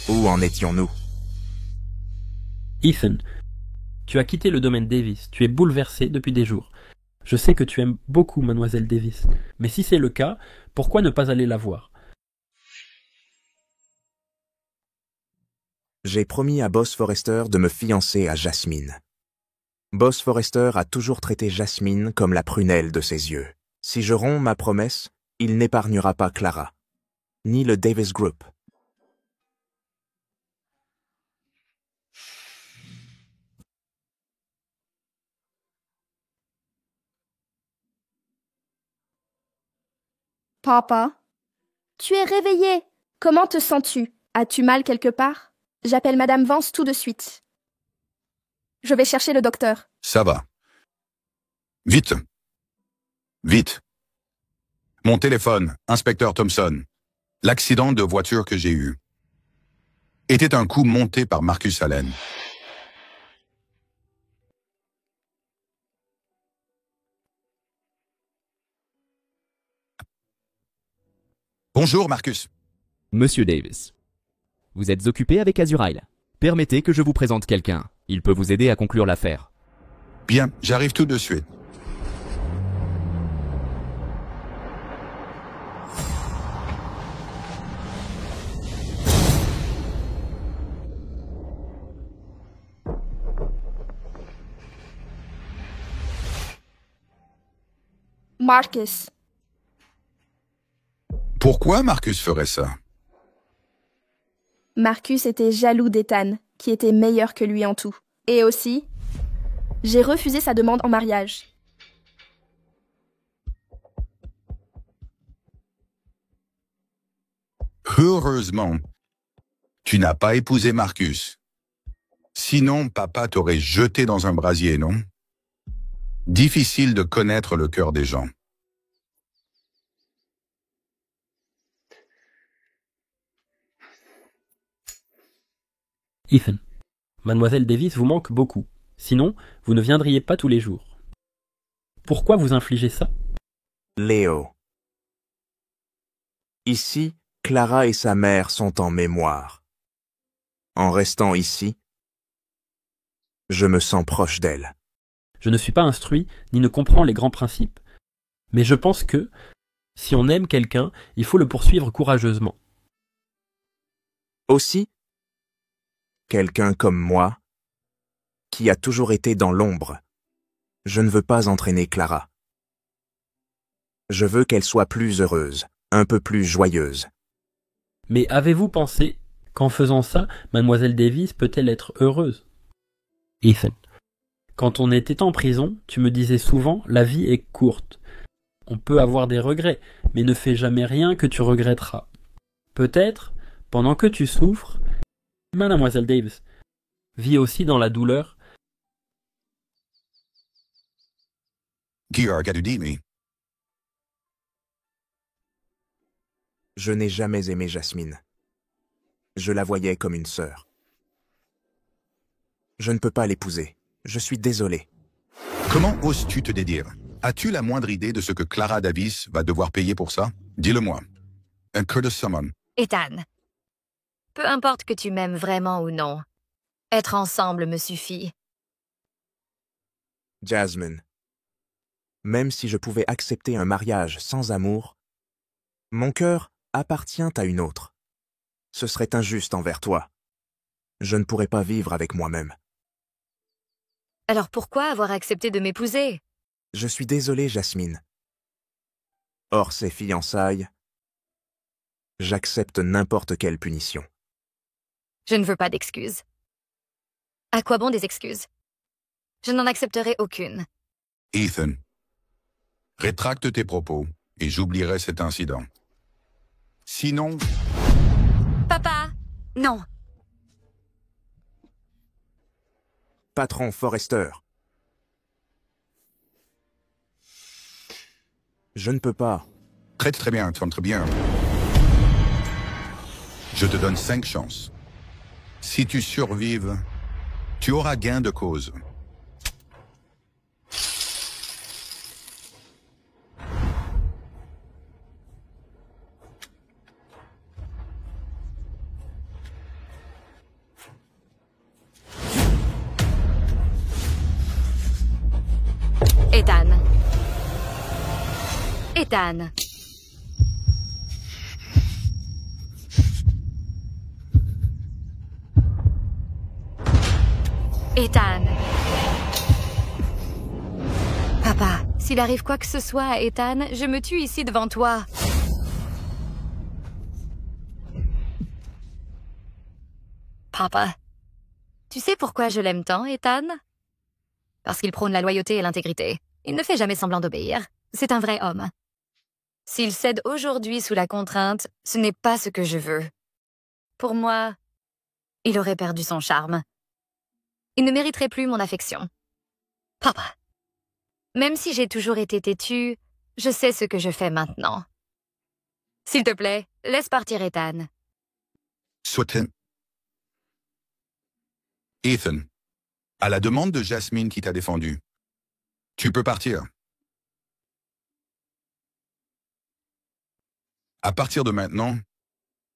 Speaker 5: Où en étions-nous?
Speaker 1: Ethan, tu as quitté le domaine Davis, tu es bouleversé depuis des jours. Je sais que tu aimes beaucoup Mademoiselle Davis, mais si c'est le cas, pourquoi ne pas aller la voir?
Speaker 5: J'ai promis à Boss Forrester de me fiancer à Jasmine. Boss Forrester a toujours traité Jasmine comme la prunelle de ses yeux. Si je romps ma promesse, il n'épargnera pas Clara, ni le Davis Group.
Speaker 4: Papa, tu es réveillé. Comment te sens-tu? As-tu mal quelque part? J'appelle Madame Vance tout de suite. Je vais chercher le docteur.
Speaker 7: Ça va. Vite. Vite. Mon téléphone, inspecteur Thompson. L'accident de voiture que j'ai eu était un coup monté par Marcus Allen. Bonjour, Marcus.
Speaker 3: Monsieur Davis. Vous êtes occupé avec Azur Isle. Permettez que je vous présente quelqu'un. Il peut vous aider à conclure l'affaire.
Speaker 7: Bien, j'arrive tout de suite.
Speaker 4: Marcus.
Speaker 7: Pourquoi Marcus ferait ça?
Speaker 4: Marcus était jaloux d'Ethan, qui était meilleur que lui en tout. Et aussi, j'ai refusé sa demande en mariage.
Speaker 7: Heureusement, tu n'as pas épousé Marcus. Sinon, papa t'aurait jeté dans un brasier, non? Difficile de connaître le cœur des gens.
Speaker 1: Ethan, Mademoiselle Davis vous manque beaucoup. Sinon, vous ne viendriez pas tous les jours. Pourquoi vous infligez ça?
Speaker 5: Léo. Ici, Clara et sa mère sont en mémoire. En restant ici, je me sens proche d'elle.
Speaker 1: Je ne suis pas instruit, ni ne comprends les grands principes. Mais je pense que, si on aime quelqu'un, il faut le poursuivre courageusement.
Speaker 5: Aussi, quelqu'un comme moi, qui a toujours été dans l'ombre, je ne veux pas entraîner Clara. Je veux qu'elle soit plus heureuse, un peu plus joyeuse.
Speaker 1: Mais avez-vous pensé qu'en faisant ça, Mademoiselle Davis peut-elle être heureuse? Ethan, quand on était en prison, tu me disais souvent « la vie est courte ». On peut avoir des regrets, mais ne fais jamais rien que tu regretteras. Peut-être, pendant que tu souffres, Mademoiselle Davis vit aussi dans la douleur.
Speaker 7: Gadudimi.
Speaker 5: Je n'ai jamais aimé Jasmine. Je la voyais comme une sœur. Je ne peux pas l'épouser. Je suis désolé.
Speaker 7: Comment oses-tu te dédire? As-tu la moindre idée de ce que Clara Davis va devoir payer pour ça? Dis-le-moi. Un Curtis Summon.
Speaker 8: Ethan, peu importe que tu m'aimes vraiment ou non, être ensemble me suffit.
Speaker 5: Jasmine, même si je pouvais accepter un mariage sans amour, mon cœur appartient à une autre. Ce serait injuste envers toi. Je ne pourrais pas vivre avec moi-même.
Speaker 8: Alors pourquoi avoir accepté de m'épouser?
Speaker 5: Je suis désolé, Jasmine. Hors ces fiançailles, j'accepte n'importe quelle punition.
Speaker 8: Je ne veux pas d'excuses. À quoi bon des excuses? Je n'en accepterai aucune.
Speaker 7: Ethan, rétracte tes propos et j'oublierai cet incident. Sinon...
Speaker 8: Papa! Non!
Speaker 5: Patron Forrester. Je ne peux pas.
Speaker 7: Très bien, très bien. Je te donne 5 chances. Si tu survives, tu auras gain de cause.
Speaker 8: Ethan. Ethan. Ethan. Papa, s'il arrive quoi que ce soit à Ethan, je me tue ici devant toi. Papa, tu sais pourquoi je l'aime tant, Ethan? Parce qu'il prône la loyauté et l'intégrité. Il ne fait jamais semblant d'obéir. C'est un vrai homme. S'il cède aujourd'hui sous la contrainte, ce n'est pas ce que je veux. Pour moi, il aurait perdu son charme. Il ne mériterait plus mon affection. Papa, même si j'ai toujours été têtue, je sais ce que je fais maintenant. S'il te plaît, laisse partir Ethan.
Speaker 7: Soit... Ethan, à la demande de Jasmine qui t'a défendu, tu peux partir. À partir de maintenant,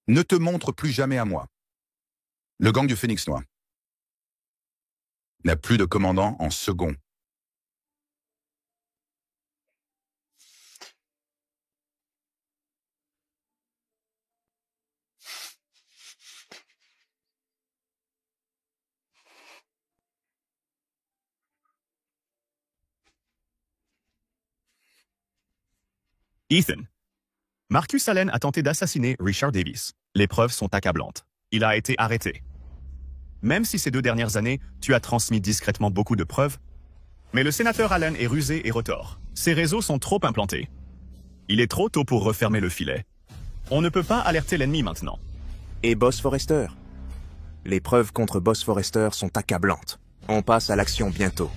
Speaker 7: ne te montre plus jamais à moi. Le gang du Phénix Noir n'a plus de commandant en second.
Speaker 10: Ethan. Marcus Allen a tenté d'assassiner Richard Davis. Les preuves sont accablantes. Il a été arrêté. Même si ces 2 dernières années, tu as transmis discrètement beaucoup de preuves, mais le sénateur Allen est rusé et retors. Ses réseaux sont trop implantés. Il est trop tôt pour refermer le filet. On ne peut pas alerter l'ennemi maintenant.
Speaker 5: Et Boss Forrester? Les preuves contre Boss Forrester sont accablantes. On passe à l'action bientôt.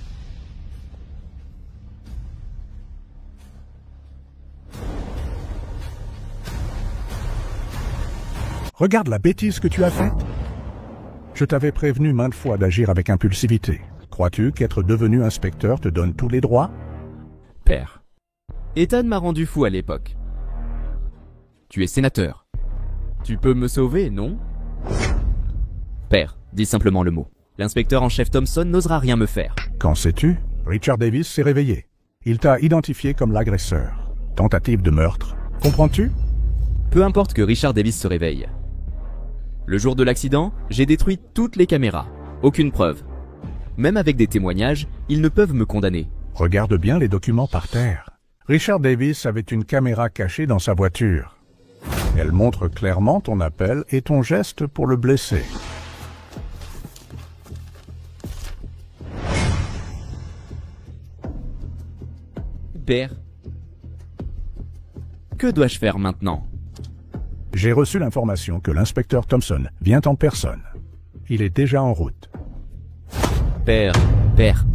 Speaker 9: Regarde la bêtise que tu as faite. Je t'avais prévenu maintes fois d'agir avec impulsivité. Crois-tu qu'être devenu inspecteur te donne tous les droits?
Speaker 3: Père, Ethan m'a rendu fou à l'époque. Tu es sénateur. Tu peux me sauver, non? Père, dis simplement le mot. L'inspecteur en chef Thompson n'osera rien me faire.
Speaker 9: Qu'en sais-tu? Richard Davis s'est réveillé. Il t'a identifié comme l'agresseur. Tentative de meurtre. Comprends-tu?
Speaker 3: Peu importe que Richard Davis se réveille. Le jour de l'accident, j'ai détruit toutes les caméras. Aucune preuve. Même avec des témoignages, ils ne peuvent me condamner.
Speaker 9: Regarde bien les documents par terre. Richard Davis avait une caméra cachée dans sa voiture. Elle montre clairement ton appel et ton geste pour le blesser.
Speaker 3: Père, que dois-je faire maintenant?
Speaker 9: J'ai reçu l'information que l'inspecteur Thompson vient en personne. Il est déjà en route.
Speaker 3: Père,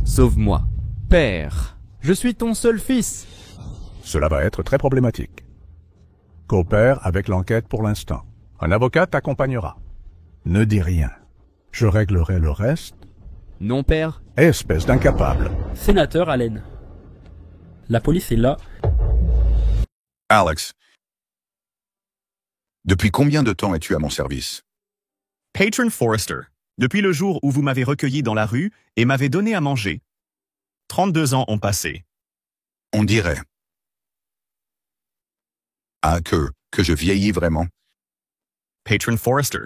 Speaker 3: sauve-moi. Père, je suis ton seul fils.
Speaker 9: Cela va être très problématique. Coopère avec l'enquête pour l'instant. Un avocat t'accompagnera. Ne dis rien. Je réglerai le reste.
Speaker 3: Non, père.
Speaker 9: Espèce d'incapable.
Speaker 1: Sénateur Allen. La police est là.
Speaker 7: Alex, depuis combien de temps es-tu à mon service?
Speaker 10: Patron Forrester, depuis le jour où vous m'avez recueilli dans la rue et m'avez donné à manger. 32 ans ont passé.
Speaker 7: On dirait. Ah, que je vieillis vraiment.
Speaker 10: Patron Forrester,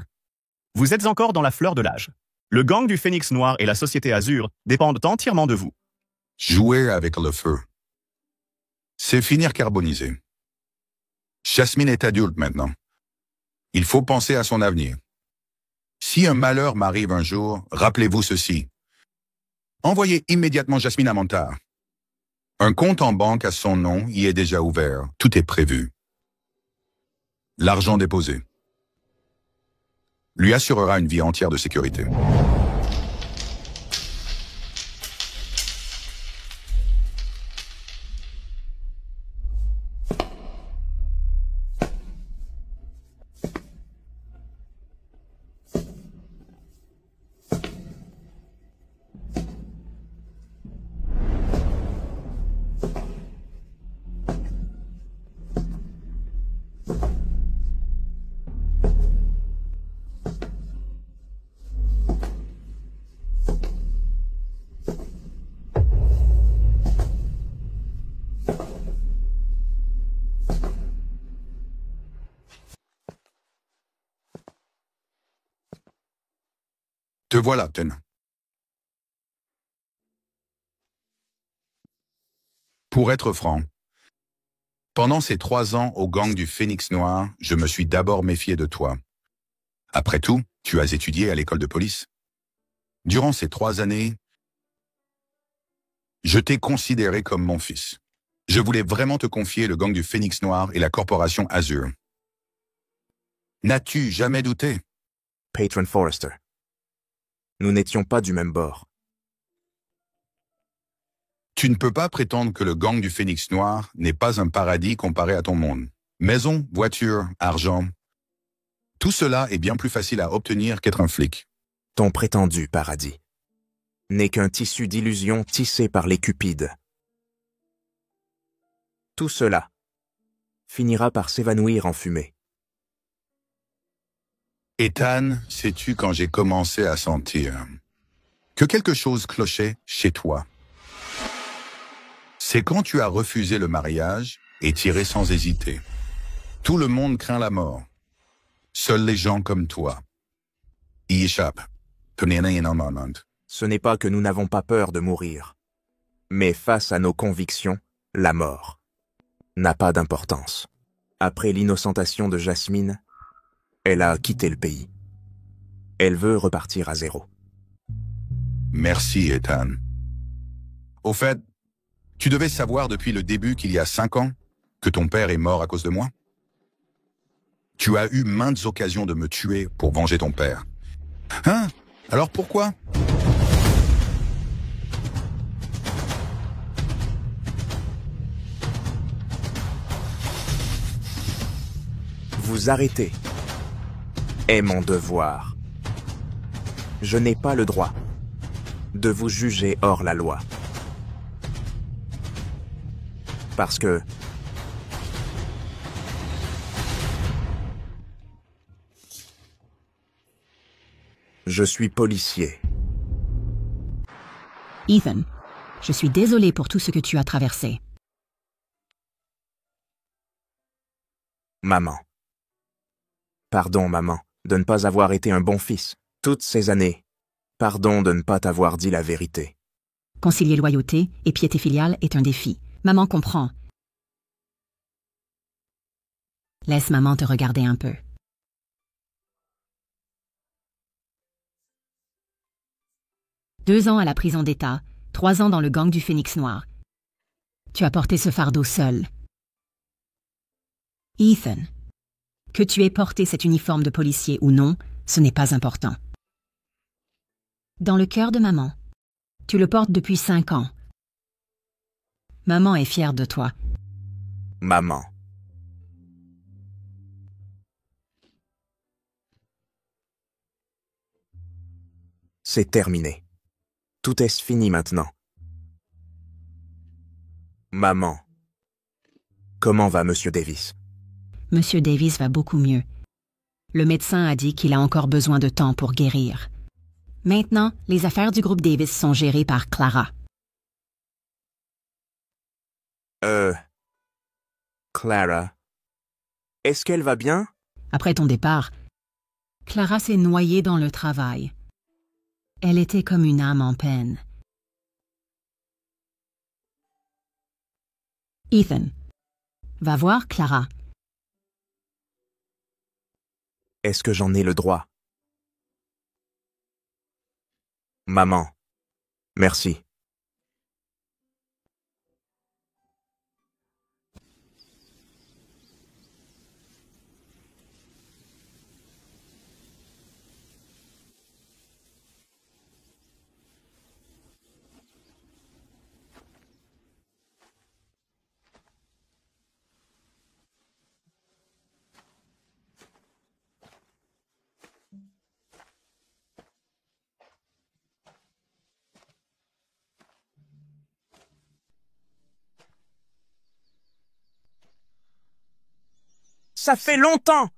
Speaker 10: vous êtes encore dans la fleur de l'âge. Le gang du Phénix Noir et la Société Azur dépendent entièrement de vous.
Speaker 7: Jouer avec le feu. C'est finir carbonisé. Jasmine est adulte maintenant. Il faut penser à son avenir. Si un malheur m'arrive un jour, rappelez-vous ceci. Envoyez immédiatement Jasmine à Montar. Un compte en banque à son nom y est déjà ouvert. Tout est prévu. L'argent déposé lui assurera une vie entière de sécurité. Te voilà, Ten. Pour être franc, pendant ces 3 ans au gang du Phénix Noir, je me suis d'abord méfié de toi. Après tout, tu as étudié à l'école de police. Durant ces 3 années, je t'ai considéré comme mon fils. Je voulais vraiment te confier le gang du Phénix Noir et la corporation Azur. N'as-tu jamais douté?
Speaker 5: Patron Forrester. Nous n'étions pas du même bord.
Speaker 7: Tu ne peux pas prétendre que le gang du Phénix Noir n'est pas un paradis comparé à ton monde. Maison, voiture, argent. Tout cela est bien plus facile à obtenir qu'être un flic.
Speaker 5: Ton prétendu paradis n'est qu'un tissu d'illusions tissé par les cupides. Tout cela finira par s'évanouir en fumée.
Speaker 7: Ethan, sais-tu quand j'ai commencé à sentir que quelque chose clochait chez toi? C'est quand tu as refusé le mariage et tiré sans hésiter. Tout le monde craint la mort. Seuls les gens comme toi y échappent.
Speaker 5: Ce n'est pas que nous n'avons pas peur de mourir. Mais face à nos convictions, la mort n'a pas d'importance. Après l'innocentation de Jasmine, elle a quitté le pays. Elle veut repartir à zéro.
Speaker 7: Merci, Ethan. Au fait, tu devais savoir depuis le début qu'il y a 5 ans que ton père est mort à cause de moi. Tu as eu maintes occasions de me tuer pour venger ton père. Hein? Alors pourquoi?
Speaker 5: Vous arrêtez est mon devoir. Je n'ai pas le droit de vous juger hors la loi. Parce que je suis policier.
Speaker 6: Ethan, je suis désolé pour tout ce que tu as traversé.
Speaker 5: Maman. Pardon, maman, de ne pas avoir été un bon fils. Toutes ces années, pardon de ne pas t'avoir dit la vérité.
Speaker 6: Concilier loyauté et piété filiale est un défi. Maman comprend. Laisse maman te regarder un peu. Deux ans à la prison d'État, 3 ans dans le gang du Phénix Noir. Tu as porté ce fardeau seul. Ethan, que tu aies porté cet uniforme de policier ou non, ce n'est pas important. Dans le cœur de maman, tu le portes depuis 5 ans. Maman est fière de toi.
Speaker 5: Maman. C'est terminé. Tout est fini maintenant. Maman. Comment va Monsieur Davis?
Speaker 6: Monsieur Davis va beaucoup mieux. Le médecin a dit qu'il a encore besoin de temps pour guérir. Maintenant, les affaires du groupe Davis sont gérées par Clara.
Speaker 5: Clara. Est-ce qu'elle va bien?
Speaker 6: Après ton départ, Clara s'est noyée dans le travail. Elle était comme une âme en peine. Ethan, va voir Clara.
Speaker 5: Est-ce que j'en ai le droit? Maman. Merci. Ça fait longtemps!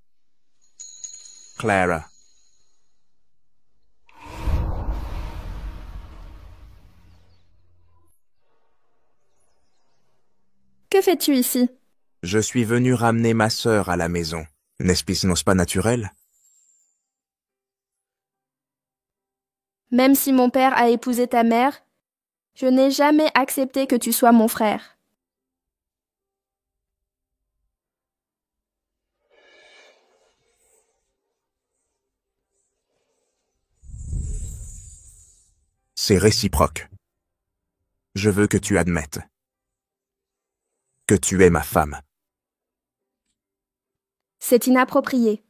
Speaker 5: Clara.
Speaker 4: Que fais-tu ici?
Speaker 5: Je suis venu ramener ma sœur à la maison. N'est-ce pas naturel?
Speaker 4: Même si mon père a épousé ta mère, je n'ai jamais accepté que tu sois mon frère.
Speaker 5: C'est réciproque. Je veux que tu admettes que tu es ma femme.
Speaker 4: C'est inapproprié.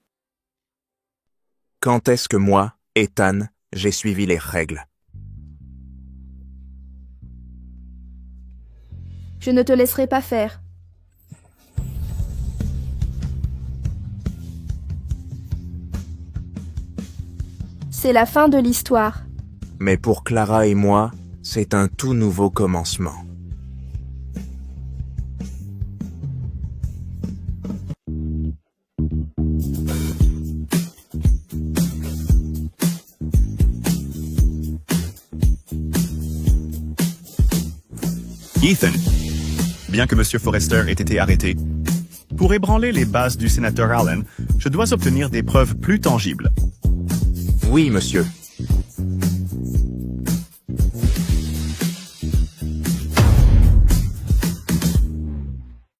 Speaker 5: Quand est-ce que moi, Ethan, j'ai suivi les règles?
Speaker 4: Je ne te laisserai pas faire. C'est la fin de l'histoire.
Speaker 5: Mais pour Clara et moi, c'est un tout nouveau commencement.
Speaker 10: Ethan, bien que M. Forrester ait été arrêté, pour ébranler les bases du sénateur Allen, je dois obtenir des preuves plus tangibles.
Speaker 5: Oui, monsieur.